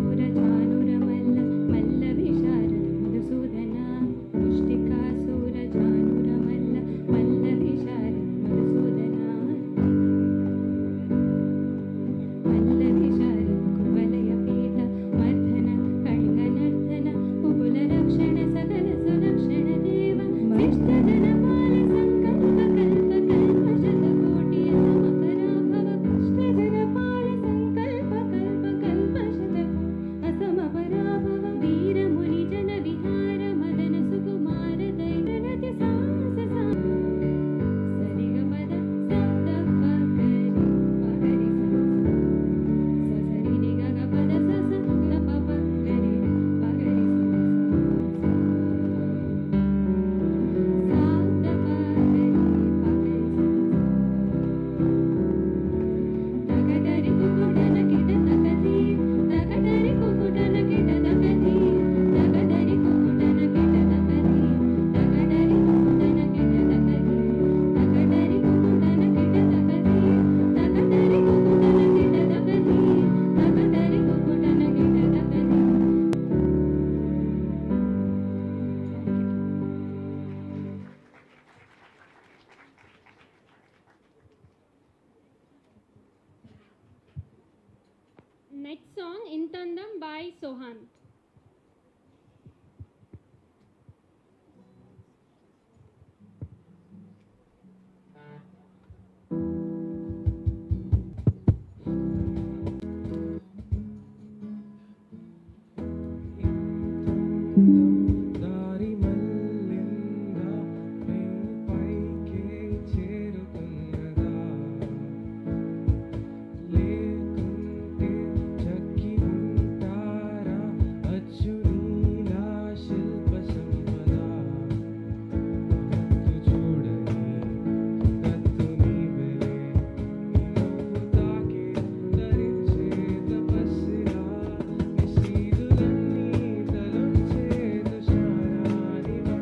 मुष्टिकासुरचानुरमल्ल मल्लविशारद Madhusudana मुष्टिकासुरचानुरमल्ल मल्लविशारद Madhusudana Next song, Intandam by Sohan. దారి మల్లిందా నేను పైకే చేరుకున్నదా లేకుంటే చక్కి ఉంటారా అచ్చు నీలా శిల్ప సంపద అంతు చూడని కత్తు నీవెలే నువ్వు తాకే ధరించే తపస్సిరా నిశీదులన్నీ తలంచే తుషారానివా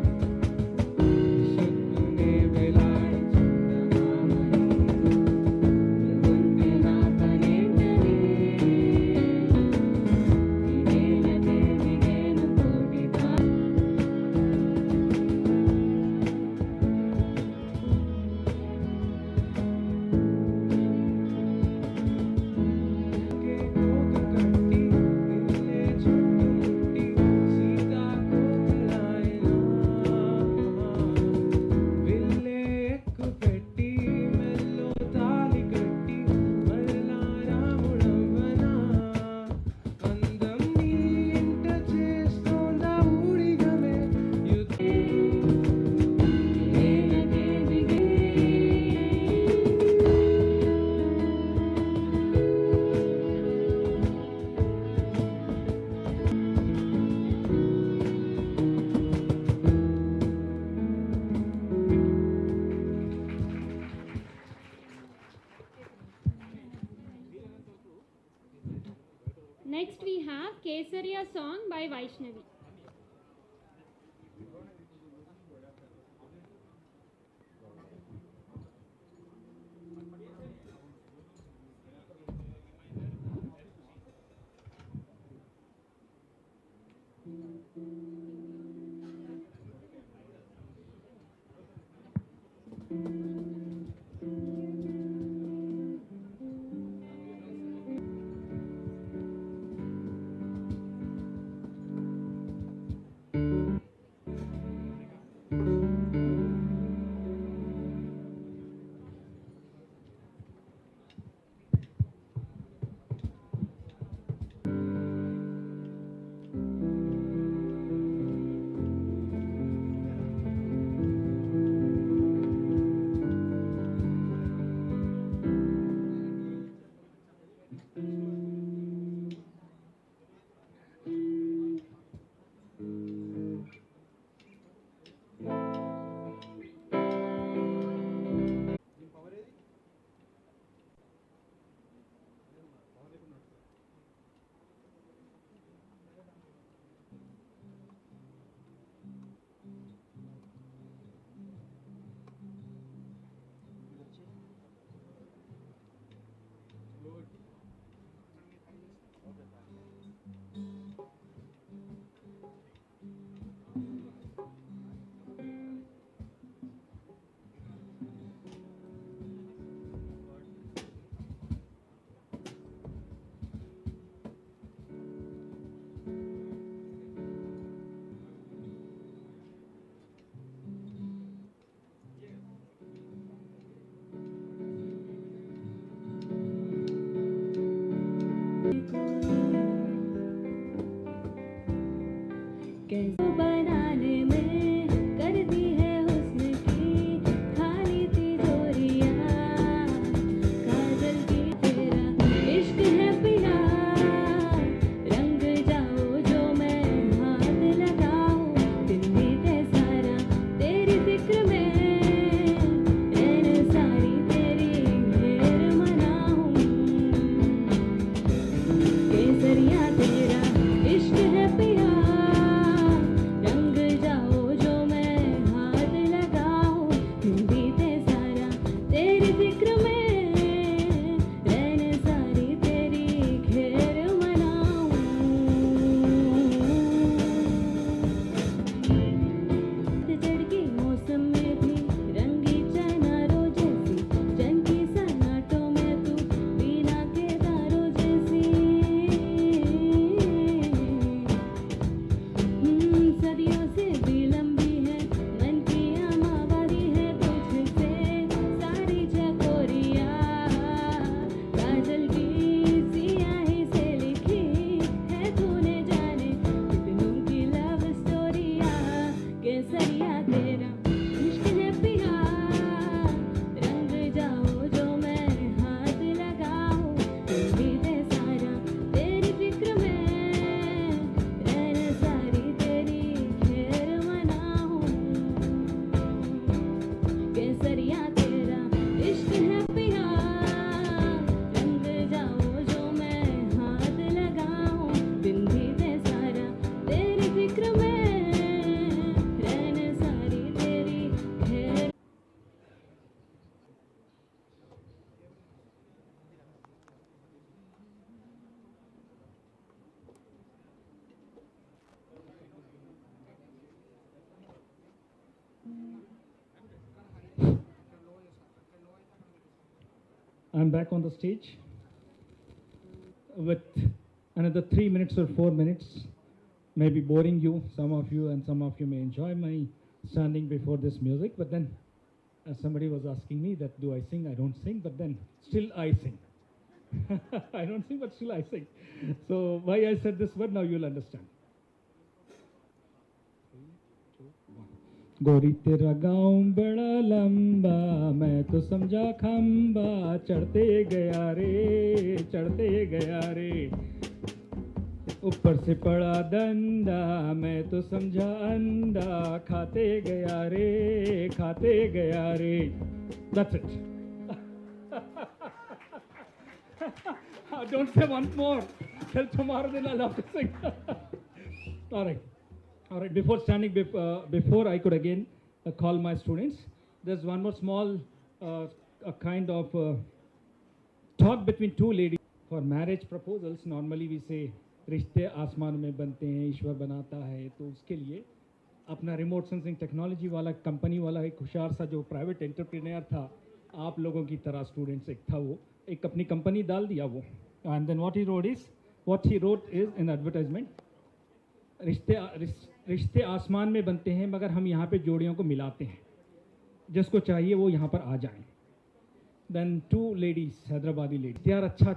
సొక్కునే వేలాడి చందమామని నువ్వంటే నా పనేంటని ఇదేలకే దిగేను కోటి తాకే కోక కట్టి నిన్నే చుట్టుముట్టి సీతాకోకలాయనా విల్లే ఎక్కుపెట్టి మెల్లో తాళి కట్టి మరలా రాముడవ్వనా అందం నీ ఇంట చేస్తోందా ఊడిగమే యుద్ధే నేలకే దిగే Next we have Kesariya song by Vaishnavi. कैसे बनाने में कर दी है हुस्न की खाली तिजोरियां काजल की तेरा इश्क है पिया रंग जाओ जो मैं हाथ लगाऊं दिन बीते सारा तेरी फिक्र में रैन सारी तेरी घेर मनाऊं केसरिया तेरा इश्क है पिया I'm back on the stage with another 3 minutes or 4 minutes. Maybe boring you, some of you, and some of you may enjoy my standing before this music. But then, as somebody was asking me that, do I sing? I don't sing, but then still I sing. I don't sing, but still I sing. So why I said this word, now you'll understand. गोरी तेरा गाँव बड़ा लंबा मैं तो समझा खंबा चढ़ते गया रे ऊपर से पड़ा डंडा मैं तो समझा अंडा खाते गया रे That's it. Don't say one more. Till tomorrow then I'll have to sing. All right, before standing, before I could again call my students, there's one more small a kind of talk between two ladies. For marriage proposals, normally we say, रिश्ते आसमान में बनते हैं, ईश्वर बनाता है, तो उसके लिए अपना रिमोट सेंसिंग टेक्नोलॉजी वाला कंपनी वाला एक होशियार सा जो प्राइवेट एंटरप्रेन्योर था, आप लोगों की तरह स्टूडेंट्स एक था, वो एक अपनी कंपनी डाल दिया वो. And then what he wrote is in advertisement, रिश्ते आसमान में बनते हैं मगर हम यहाँ पे जोड़ियों को मिलाते हैं, जिसको चाहिए वो यहाँ पर आ जाएं. Then two ladies, Hyderabadi ladies, यार अच्छा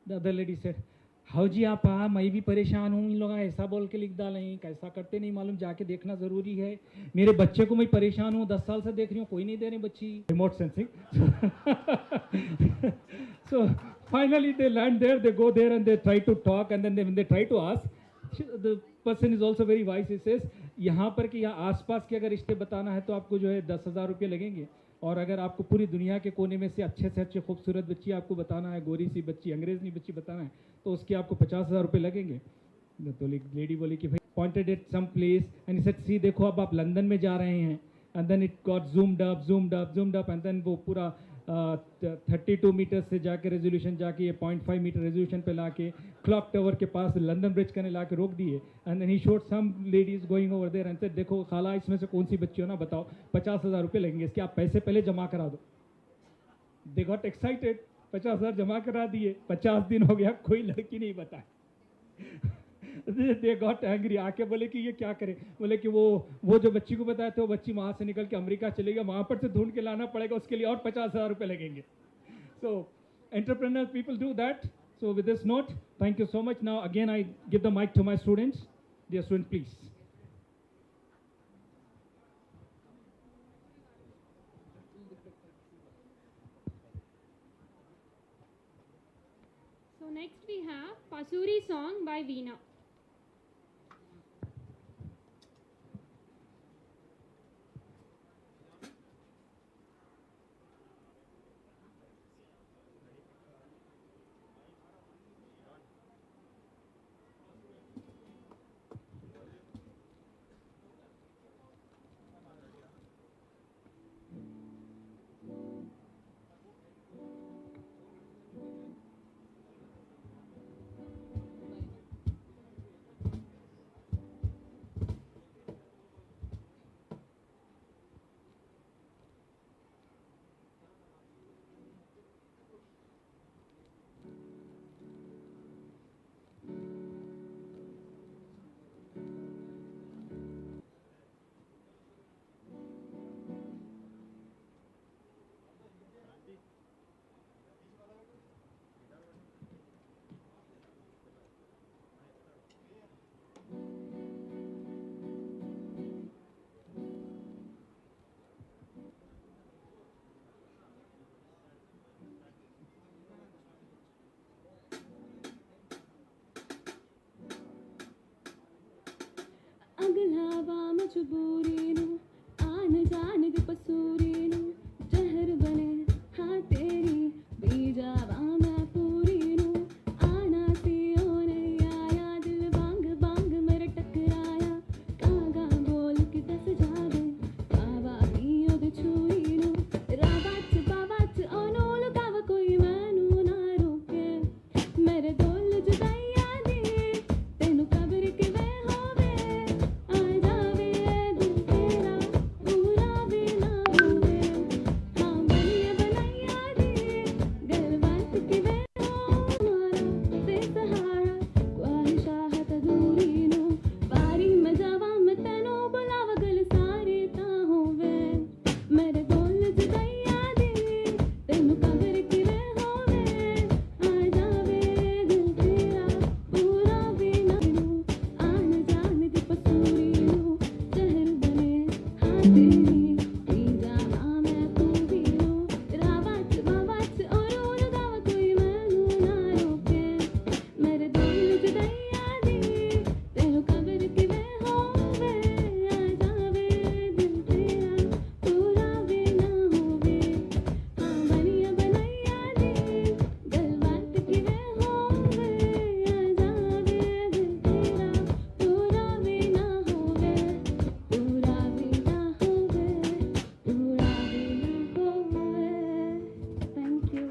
the other lady said, how जी आप मैं भी परेशान हूँ, इन लोग ऐसा बोल के लिख डालें, कैसा करते नहीं मालूम, जाके देखना ज़रूरी है, मेरे बच्चे को मैं परेशान हूँ, 10 साल से देख रही हूँ, कोई नहीं दे रहे बच्ची, remote sensing. So finally they land there, they go there and they try to talk, and then when they try to ask, the person is also very wise. He says, यहाँ पर कि यहाँ आसपास के अगर रिश्ते बताना है तो आपको जो है 10,000 रुपये लगेंगे, और अगर आपको पूरी दुनिया के कोने में से अच्छे खूबसूरत बच्ची आपको बताना है, गोरी सी बच्ची, अंग्रेज़ी बच्ची बताना है, तो उसके आपको 50,000 रुपये लगेंगे. तो लेडी बोली कि भाई pointed at some place and said, see देखो अब आप लंदन में जा रहे हैं. And then it got zoomed up and then वो पूरा 32 मीटर से जाके रेजोल्यूशन जाके ये 0.5 मीटर रेजोल्यूशन पे लाके क्लॉक टावर के पास लंदन ब्रिज करने लाके रोक दिए. And then he showed some ladies going over there and said, देखो खाला इसमें से कौन सी बच्ची हो ना, बताओ 50,000 रुपये लगेंगे, इसके आप पैसे पहले जमा करा दो. दे गॉट एक्साइटेड, 50,000 जमा करा दिए. 50 दिन हो गया, कोई लड़की नहीं बताए. दे गॉट एंग्री, आके बोले कि ये क्या करें. बोले कि वो जो बच्ची को बताया था वो बच्ची वहाँ से निकल के अमेरिका चली गई, वहाँ पर से ढूंढ के लाना पड़ेगा, उसके लिए और 50,000 रुपये लगेंगे. So entrepreneur people do that. So with this note, thank you so much. Now again I give the mic to my students. Dear students, please. So next we have Pasuri song by Veena. अगला वा मजबूरीनु आन जान दे पसूरीनु जहर बने हाँ तेरी P जावा मैं पूरीनु आना सी होने आया दिल बांग बांग मेरे टकराया कागा बोल के दस जावे बाबा पियो दे छुरीनु राबाच ओनोल कावा कोई मैनू ना रोके मेरे दोल जुदाइया दी तेनू कब्र के वे होवे आ जावे दिल तेरा पूरा भी ना होवे हाँ बनिया बनाइया दी दिल बात के वे हो मारा बेसहारा ख्वाहिशाहत दूरी नो बारी में जावा मैं तेनू बुलावा गल सारे ता होवे मेरे दोल जुदाइया दी तेनू कब्र के वे होवे आ जावे दिल तेरा पूरा भी ना नो आन जान दी पसूरी नो जहर बने हाँ तेरी पी जावा मैं पूरी नो राबाच और ओन गावा कोई मैनू ना रोके मेरे दोल जुदाइया दी तेनू कब्र के वे होवे आ जावे दिल तेरा पूरा भी ना होवे हाँ बनिया बनाइया दी गल बात के वे होवे आ जावे दिल तेरा पूरा भी ना होवे पूरा भी ना होवे पूरा भी ना होवे. Thank you.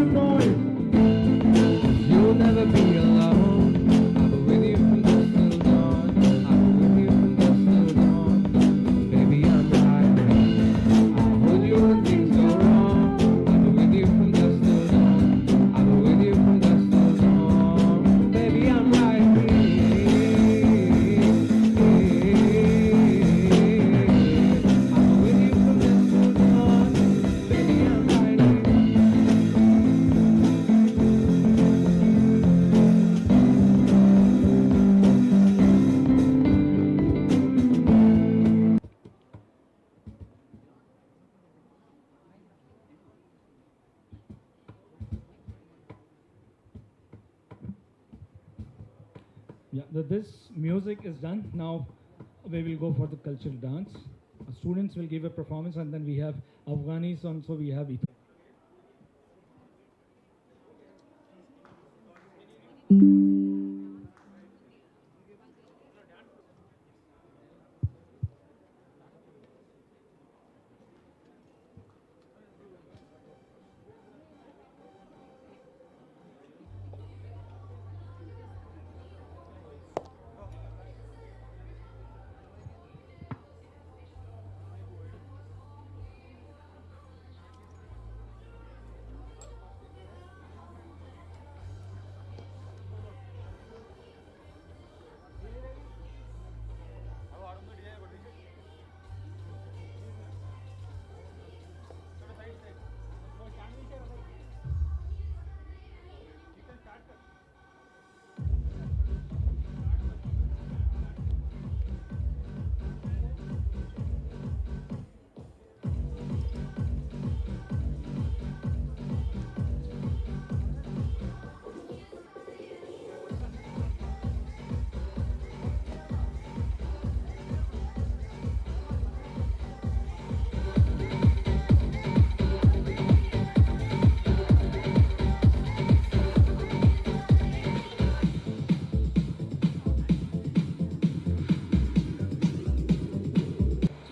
some noise. You'll never be alone. I'll be with you from dusk till dawn. I'll be with you from dusk till dawn. Baby, I'm right. I'll hold you when things go wrong. I'll be with you from dusk till dawn. I'll be with you from dusk till dawn. Baby, I'm right here. I'll be with you from dusk till dawn. Baby, I'm right here. Yeah, this music is done. Now we will go for the cultural dance. Students will give a performance, and then we have Afghanis, and so we have Ethiopia.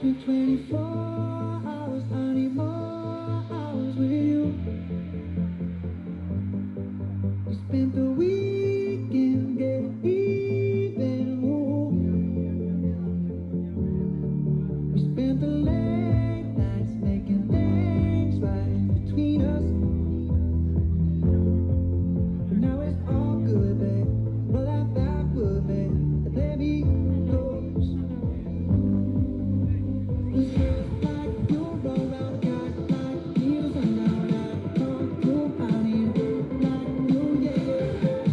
It's been 24 hours, I need more hours with you. We spent the weekend getting even. Ooh. We spent the late nights making things right between us. But now it's all good, babe. Roll out that wood, babe, and let me go. Like you roll out, got like needles around. I come through, I need like you, yeah.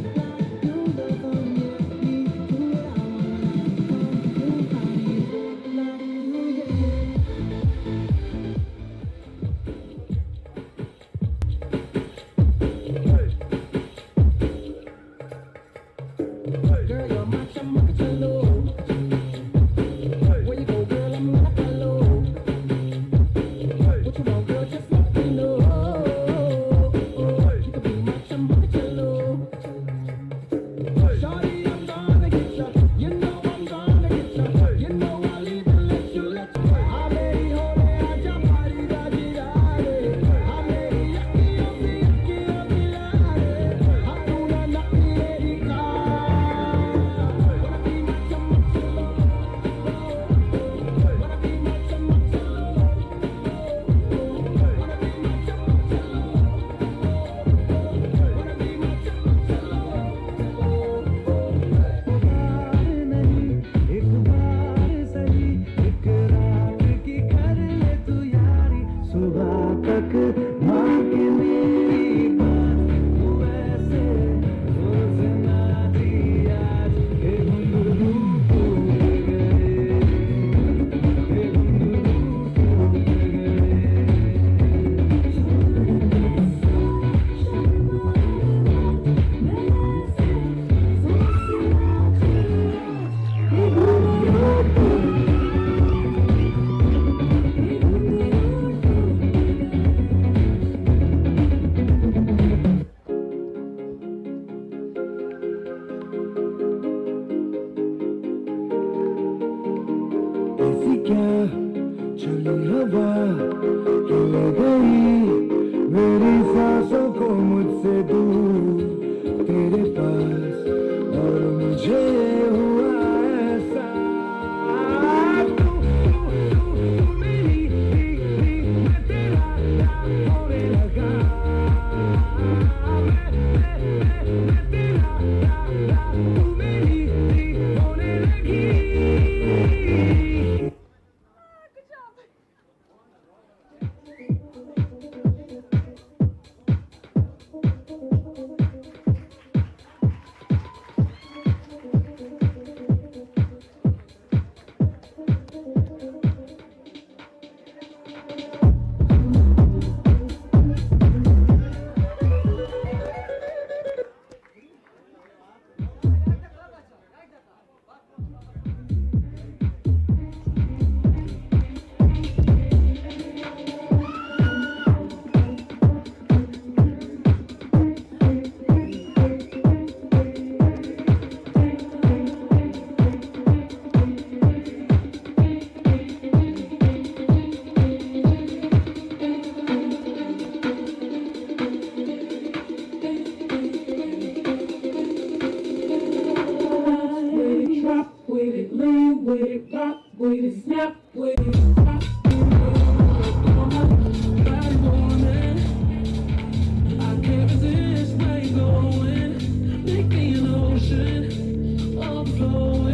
with it, rock with it, snap with it, rock with it. Bad woman, I can't resist where you're going. Make me an ocean, overflowing.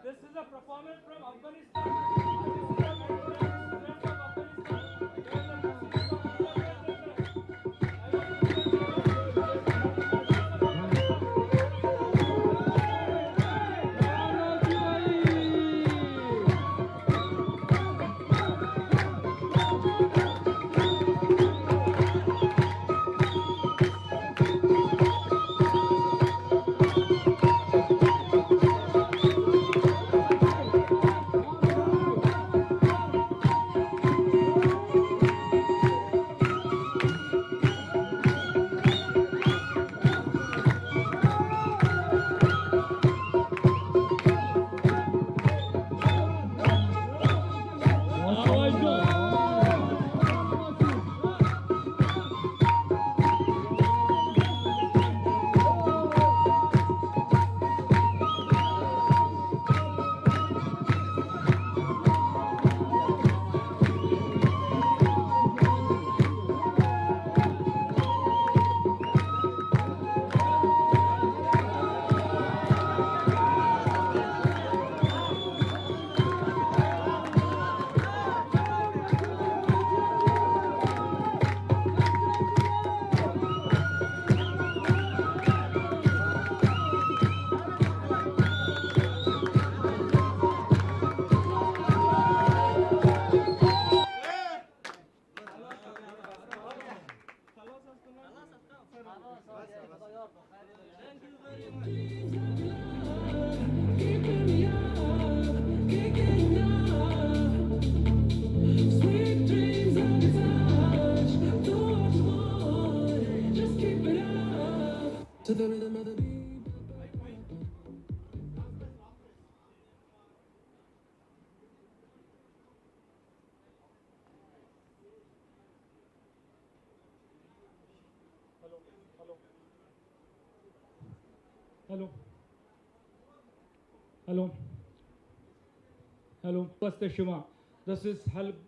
This is a performance from Afghanistan. Sweet dreams of touch, don't want, just keep it up. To the rhythm of the beat. Hello. Hello. Hello. Pastor Shuma. This is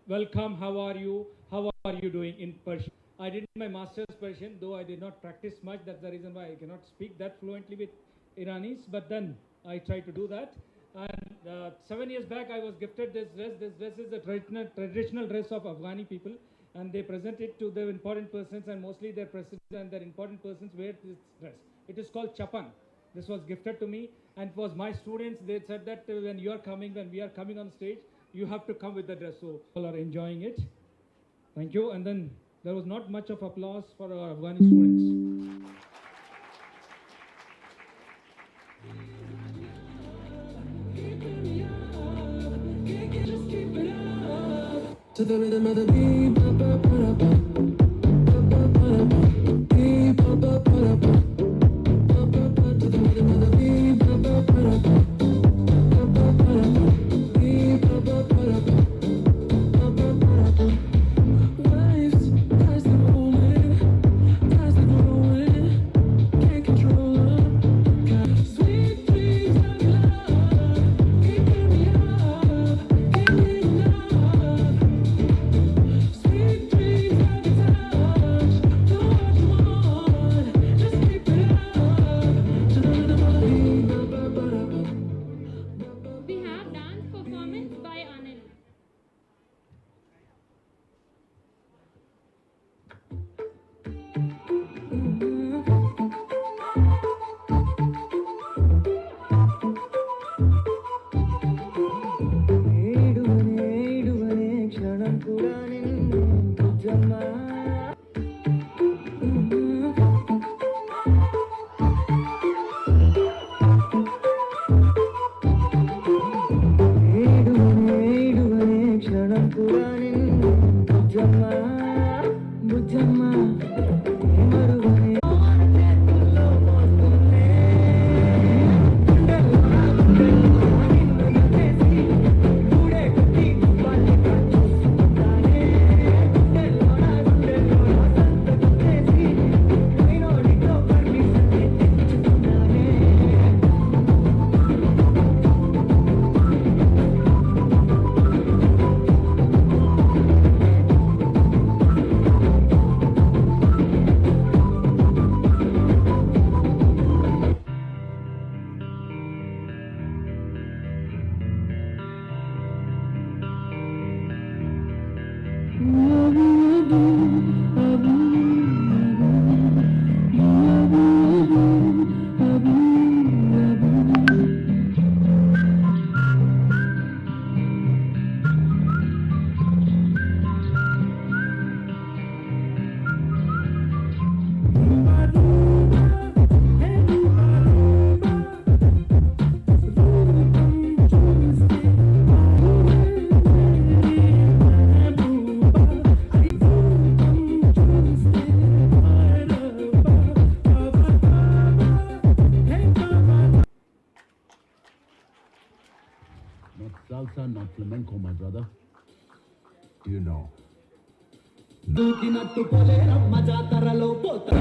welcome. How are you? How are you doing in Persian? I did my master's Persian, though I did not practice much. That's the reason why I cannot speak that fluently with Iranis. But then I try to do that. And 7 years back, I was gifted this dress. This dress is a traditional dress of Afghani people, and they present it to their important persons, and mostly their presidents and their important persons wear this dress. It is called chapan. This was gifted to me, and it was my students. They said that when we are coming on stage, you have to come with the dress. So all are enjoying it. Thank you. And then there was not much of applause for our Afghani students. Just keep it up. To the rhythm of the beat. Ba, ba, ba, da, ba. Ba, ba, ba, da, ba. Beat, ba, ba, ba, da, ba. Ba, ba, ba. To the rhythm of the beat. Ba, ba, ba, da, ba. Ba, ba, ba, da, ba. Beat, ba, ba, ba, da, ba. Ba, ba, ba, da, ba. Waves, as they're rolling, can't control them. Got sweet dreams of love, keeping me up, keeping me up. Sweet dreams of touch, do what you want, just keep it up. To the rhythm of the beat, ba, ba, ba, da, ba. We have dance performance by Anil. ఏడువనే క్షణం కూడా నిన్ను బుజ్జమ్మా ఏడువనే క్షణం కూడా నిన్ను బుజ్జమ్మా బుజ్జమ్మా మరువనే చేతుల్లో మోస్తున్నే గుండెల్లో నిన్ను ఎత్తేసి గూడే కట్టి తుపాలిగా చూసుకుంటానే గుండెల్లో సంతకం చేసి పైనోడితో పర్మిషన్ తెచ్చుకున్నానే Not salsa, not flamenco, my brother. You know. దూకినట్టు పొలేరమ్మ జాతరలో పోతా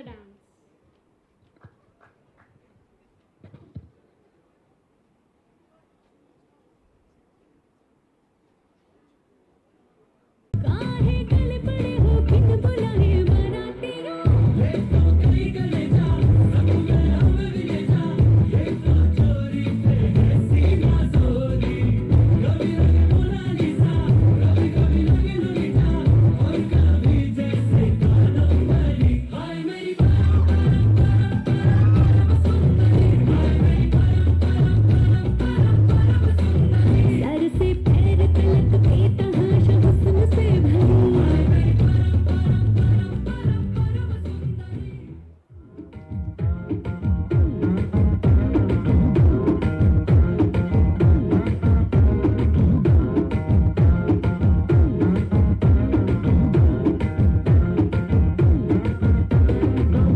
the dance. काहे गले पड़े हो किन बुलाए बरातियों ले तो कहीं गले जा सब में हम ले जा ये तो चोरी से सीमा चोरी कभी लगे मोनालिसा कभी कभी लगे लोलिता और कभी जैसे कादम्बरी हाय मेरी परम परम परम परम परम सुंदरी हाय मेरी परम परम परम परम परम सुंदरी सर से पैर तलक बेतहाशा हुस्न से भरी हाय मेरी परम परम परम परम परम सुंदरी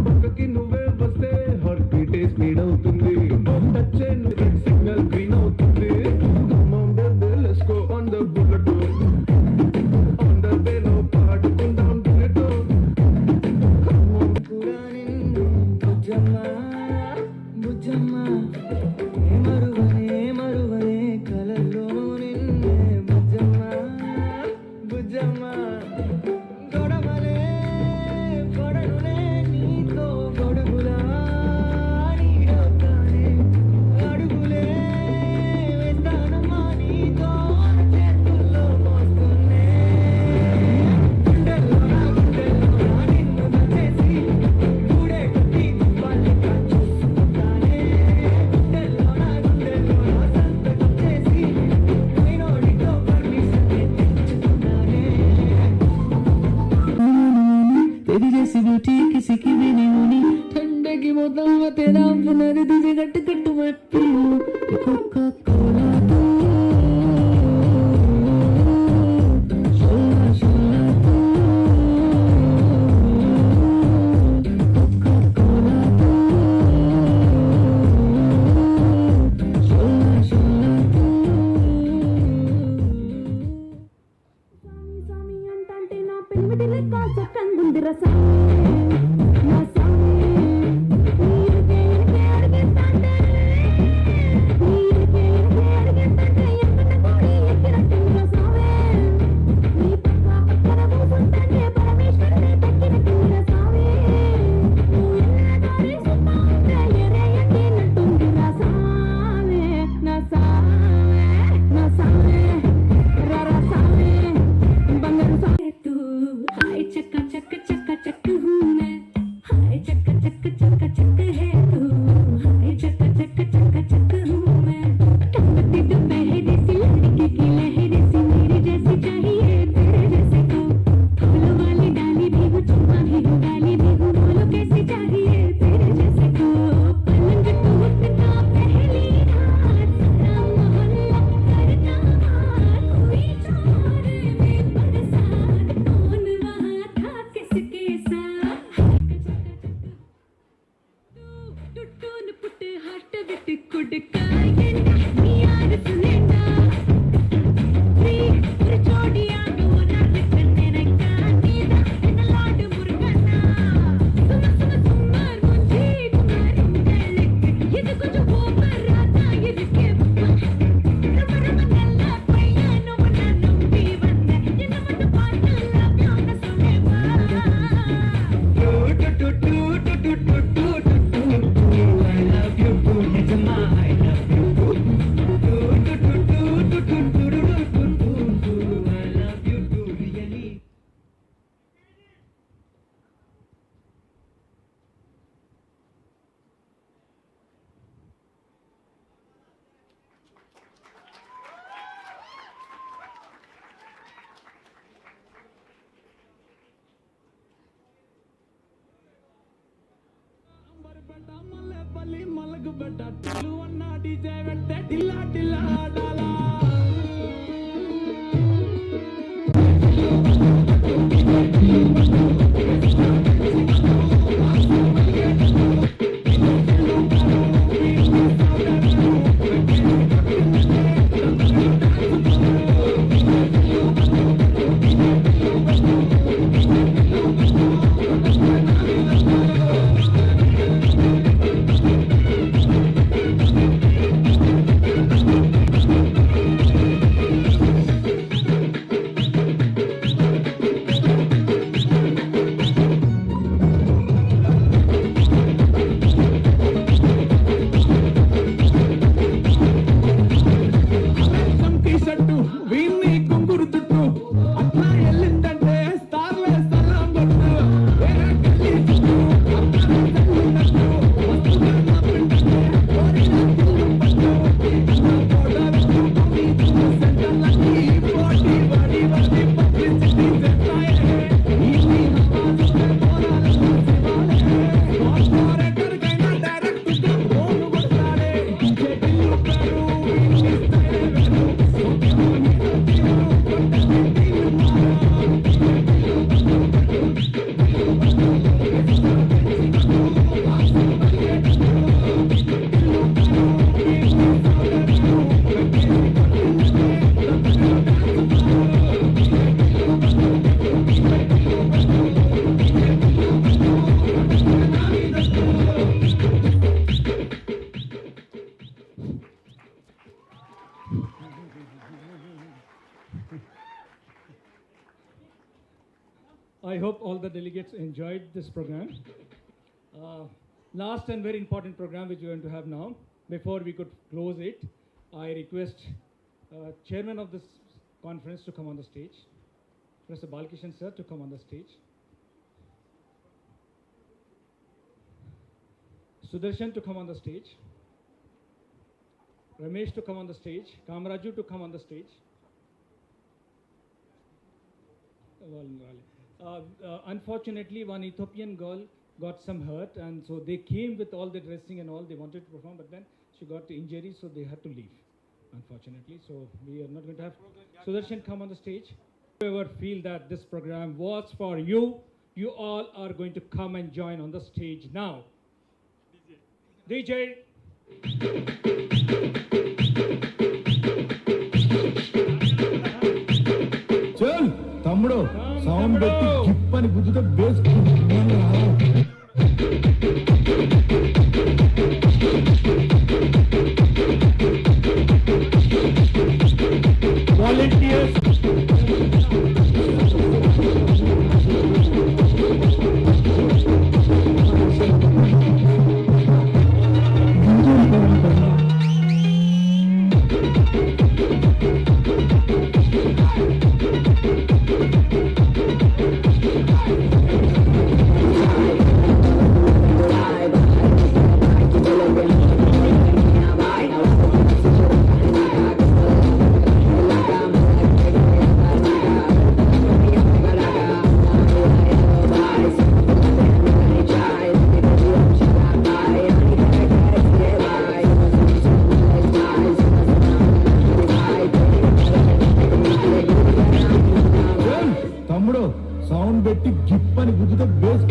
పక్కకి నువ్వే వస్తే హార్ట్ బీటే స్పీడ్ అవుతుంది టచ్ సిగ్నల్ గ్రీన్ అవుతుంది let's go on the bullet on the వేలో పాడుకుందాం బుల్లెట్ బుజ్జమ్మ బుజ్జమ్మ మరువనే మరువనే కలలో నిన్నే బుజ్జమ్మ బుజ్జమ్మ గొడవలే గొడవలే నీతో గొడవలా నీడవుతానే అడుగులే వేస్తానమ్మా నీతో చేతుల్లో మోస్తున్నే గుండెల్లో నా నిన్ను దచ్చేసి గూడే కట్టి గుప్పాలిగా చూసుకుంటానే గుండెల్లో నా సంతకం చేసి పోయినోడితో పర్మిషన్ తెచ్చుకున్నానే तेरी जैसी ब्यूटी किसी की भी नहीं होनी ठंडे की बोतल में तेरा पुनर तुझे कट कट मैं पीऊं कोका कोला तू शोला शोला तू कोका कोला तू शोला शोला तू సామి అంటంటే నా పెనిమిటి లెక్క చక్కంగుంది రసామి నా సామి నీకే అడిగేస్తాంటే నీకే అడిగేస్తాంటే ఎక్కడ కోడి ఎక్కినట్టు రసామే నీ పక్క పక్కన కూసుంటే పరమేశ్వరుడే తక్కినట్టు రసామే నువ్వు ఎన్నగారి సుత్తా ఉంటే ఎరే ఎక్కినట్టుంది రసామే నా సామే నా సామే రసామే बंगारू साए तू हाय चक्का चक्का चक्का चक्क हूँ मैं हाय चक्का चक्का चक्का चक्क है तू हाय चक्का चक्का चक्का चक्क हूँ मैं टंगती दोपहर जैसी लड़की की लहर सी मेरी जैसी चाहिए तेरे जैसे को फूलों वाली डाली भी हूँ चुम्मा भी हूँ गाली भी हूँ बोलो कैसी चाहिए तेरे जैसे को पलंग टूटता पहली रात सारा मोहल्ला करता कोई चोर में बरसात कौन वहाँ था किसके साथ टुटून पुट हट विट कुडका ये यार सुनेगा फ्री और चोड़िया डोरा करने रखा नीदा इन लाड मुर्गना सुम सुमर मुझे कुमारी मुझे ये तो कुछ हो कर रहा था ये के रम रम नल्ला पैया नो बना नंबी बंदे ये नमट पाटला प्यान सुने बा too too too too too too too I love you boo निजमा I love you boo too too too too too too too I love you too really Mallepalli మలగు బెట్ట టిల్లు అన్న డీజే పెట్టే Tilla Tilla ఆడాలా I hope all the delegates enjoyed this program. Last and very important program which we are going to have now. Before we could close it, I request Chairman of this conference to come on the stage. Professor Balkishan sir to come on the stage. Sudarshan to come on the stage. Ramesh to come on the stage. Kamaraju to come on the stage. Unfortunately, one Ethiopian girl got some hurt, and so they came with all the dressing and all. They wanted to perform, but then she got injury, so they had to leave, unfortunately. So we are not going to have Sudarshan come on the stage. Whoever feel that this program was for you, you all are going to come and join on the stage now. DJ. చల్ తమ్ముడు sound పెట్టి Kippani గుద్దుతో base volunteers తమ్ముడు sound పెట్టి గిప్పని గుద్దుతో base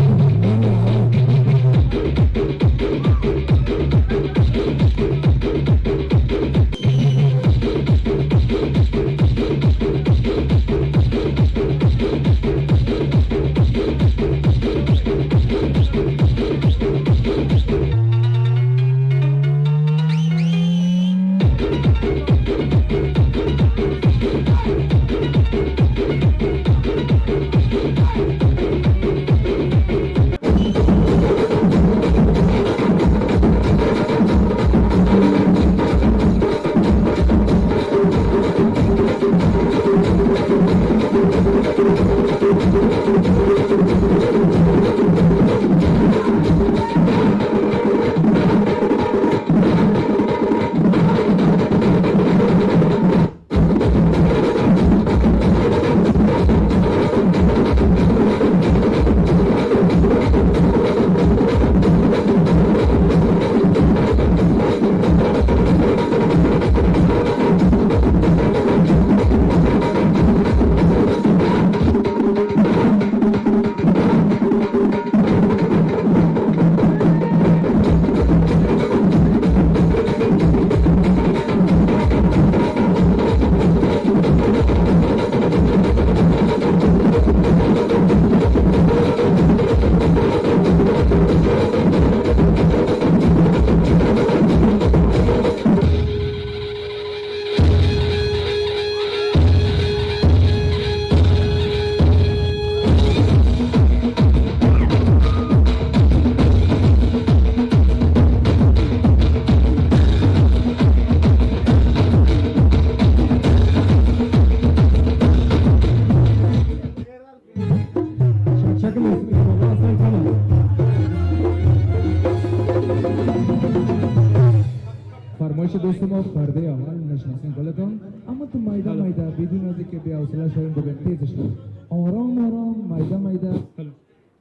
فرمایش دوست ما پرده اول نشناسین گلتون اما تو میده میده بدون از که بیا حوصله شویم بگم تیزش کن آرام آرام میده میده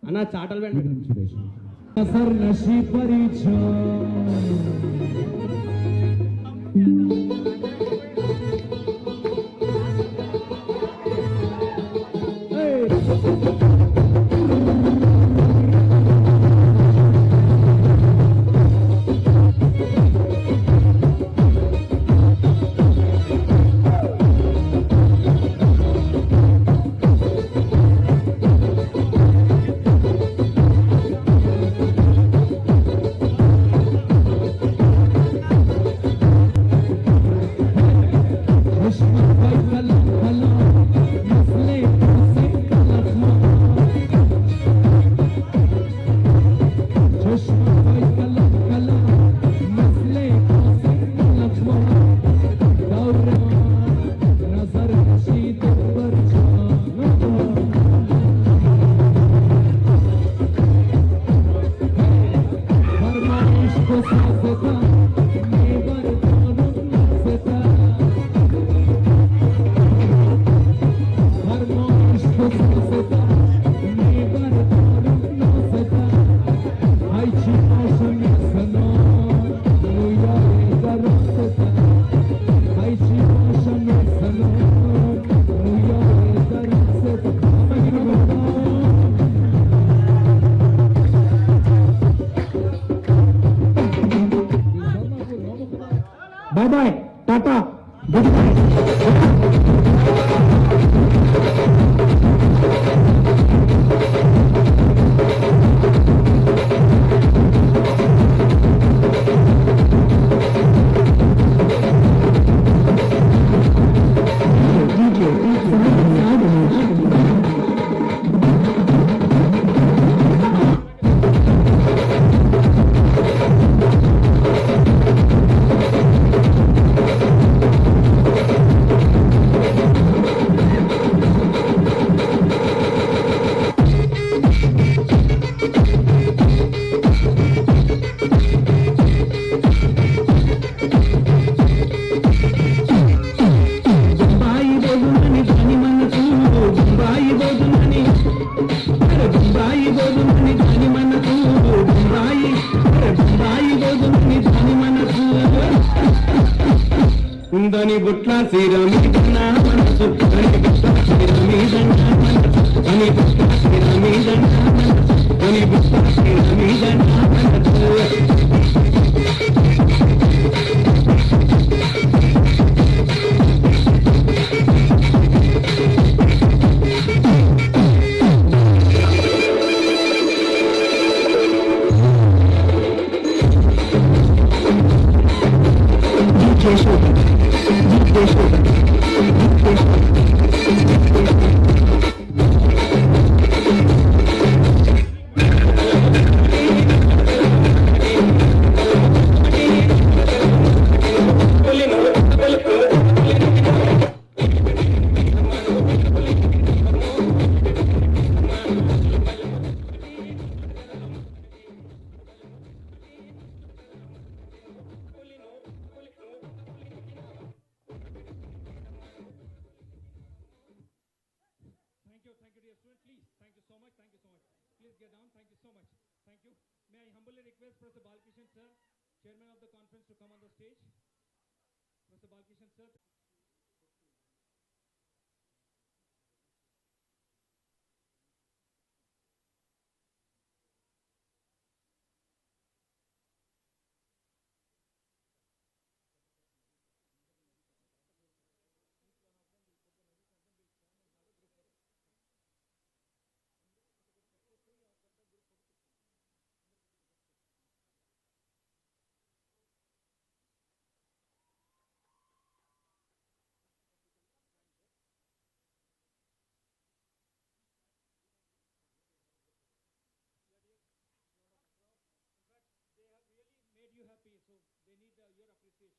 انا చాటలు వెండి سر نشی پریچان Bye bye, Tata, goodbye. ఉందని బుట్ల శ్రీరామీదన్న మనసు అని బుట్ల శ్రీరామీదన్న మనసు అని బుట్ల శ్రీరామీదన్న మనసు అని బుట్ల శ్రీరామీదన్న మనసు Please get down. Thank you so much. Thank you. May I humbly request Professor Balkishan sir, Chairman of the conference, to come on the stage. Professor Balkishan sir. Made you happy, so they need your appreciation.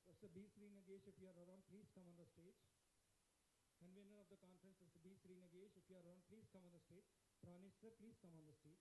Professor B. Sri Nagesh, if you are around, please come on the stage. Convener of the conference, Professor B. Sri Nagesh, if you are around, please come on the stage. Pranish sir, please come on the stage.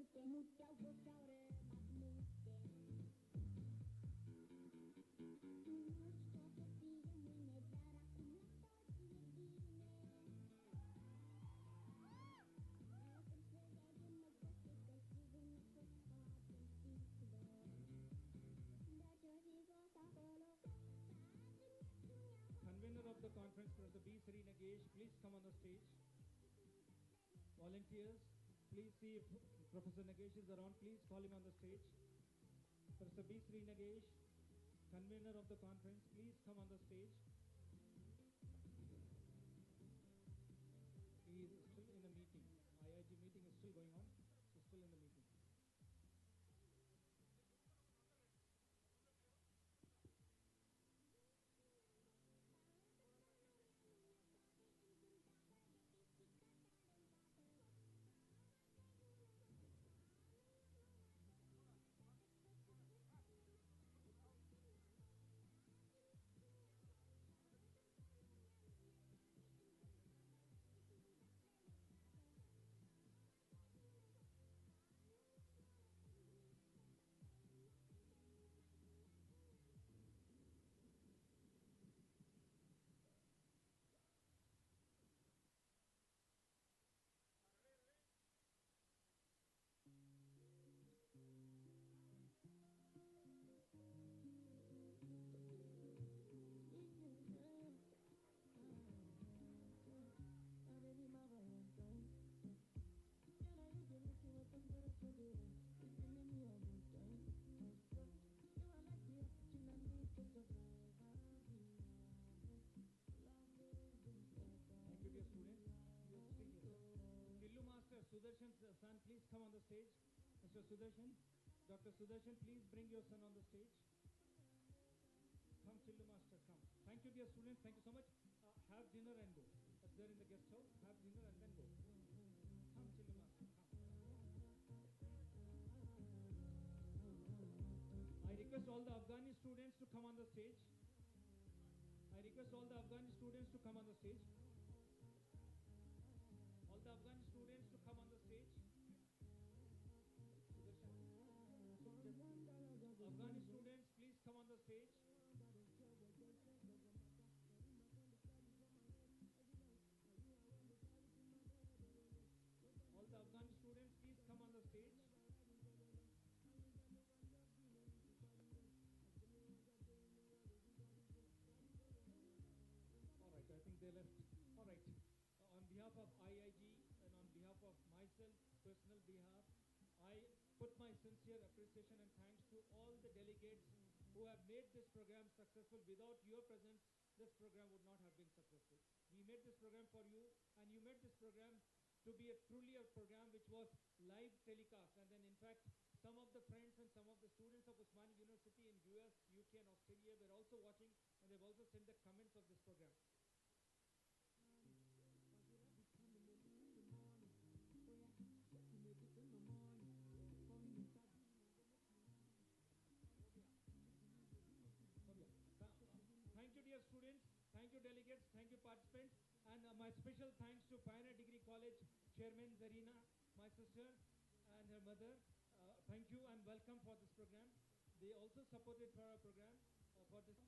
Convener of the conference, Professor B. Sri Nagesh, please come on the stage. Volunteers, please see if Professor Nagesh is around. Please call him on the stage. Professor B. Sri Nagesh, convener of the conference, please come on the stage. He is still in a meeting. IIG meeting is still going on. He's still in the meeting. Thank you, dear students. Tillu Master, Sudarshan's son, please come on the stage. Mr. Sudarshan, Dr. Sudarshan, please bring your son on the stage. Come, Tillu Master, come. Thank you, dear students. Thank you so much. Have dinner and go. That's there in the guest house. Have dinner and then go. Come, Tillu Master, come. I request all the Afghani students to come on the stage. I request all the Afghani students to come on the stage. All the Afghani students to come on the stage. Afghani students, please come on the stage. All the Afghani students, please come on the stage. All right, I think they left. All right. On behalf of IIG and on behalf of myself, personal behalf, I put my sincere appreciation and thanks to all the delegates who have made this program successful. Without your presence, this program would not have been successful. We made this program for you, and you made this program to be truly a program which was live telecast. And then, in fact, some of the friends and some of the students of Osmani University in US, UK, and Australia were also watching, and they've also sent the comments of this program. Thank you, dear students. Thank you, delegates. Thank you, participants. And my special thanks to Pioneer Degree College Chairman Zarina, my sister, and her mother. Thank you and welcome for this program. They also supported for our program for this.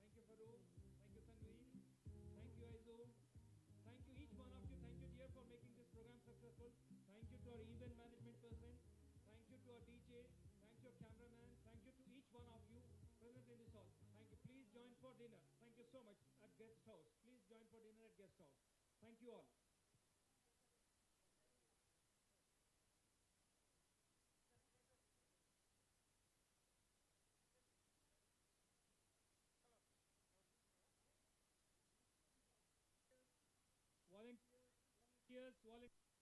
Thank you, Farouk. Thank you, Tanvi. Thank you, Aizu. Thank you, each one of you. Thank you, dear, for making this program successful. Thank you to our event management person. Thank you to our DJ. Thank you, cameraman. Thank you to each one of you present in this hall. Thank you. Please join for dinner. Thank you so much at guest house. Please join for dinner at guest house. Thank you all. Volunteers, volunteers.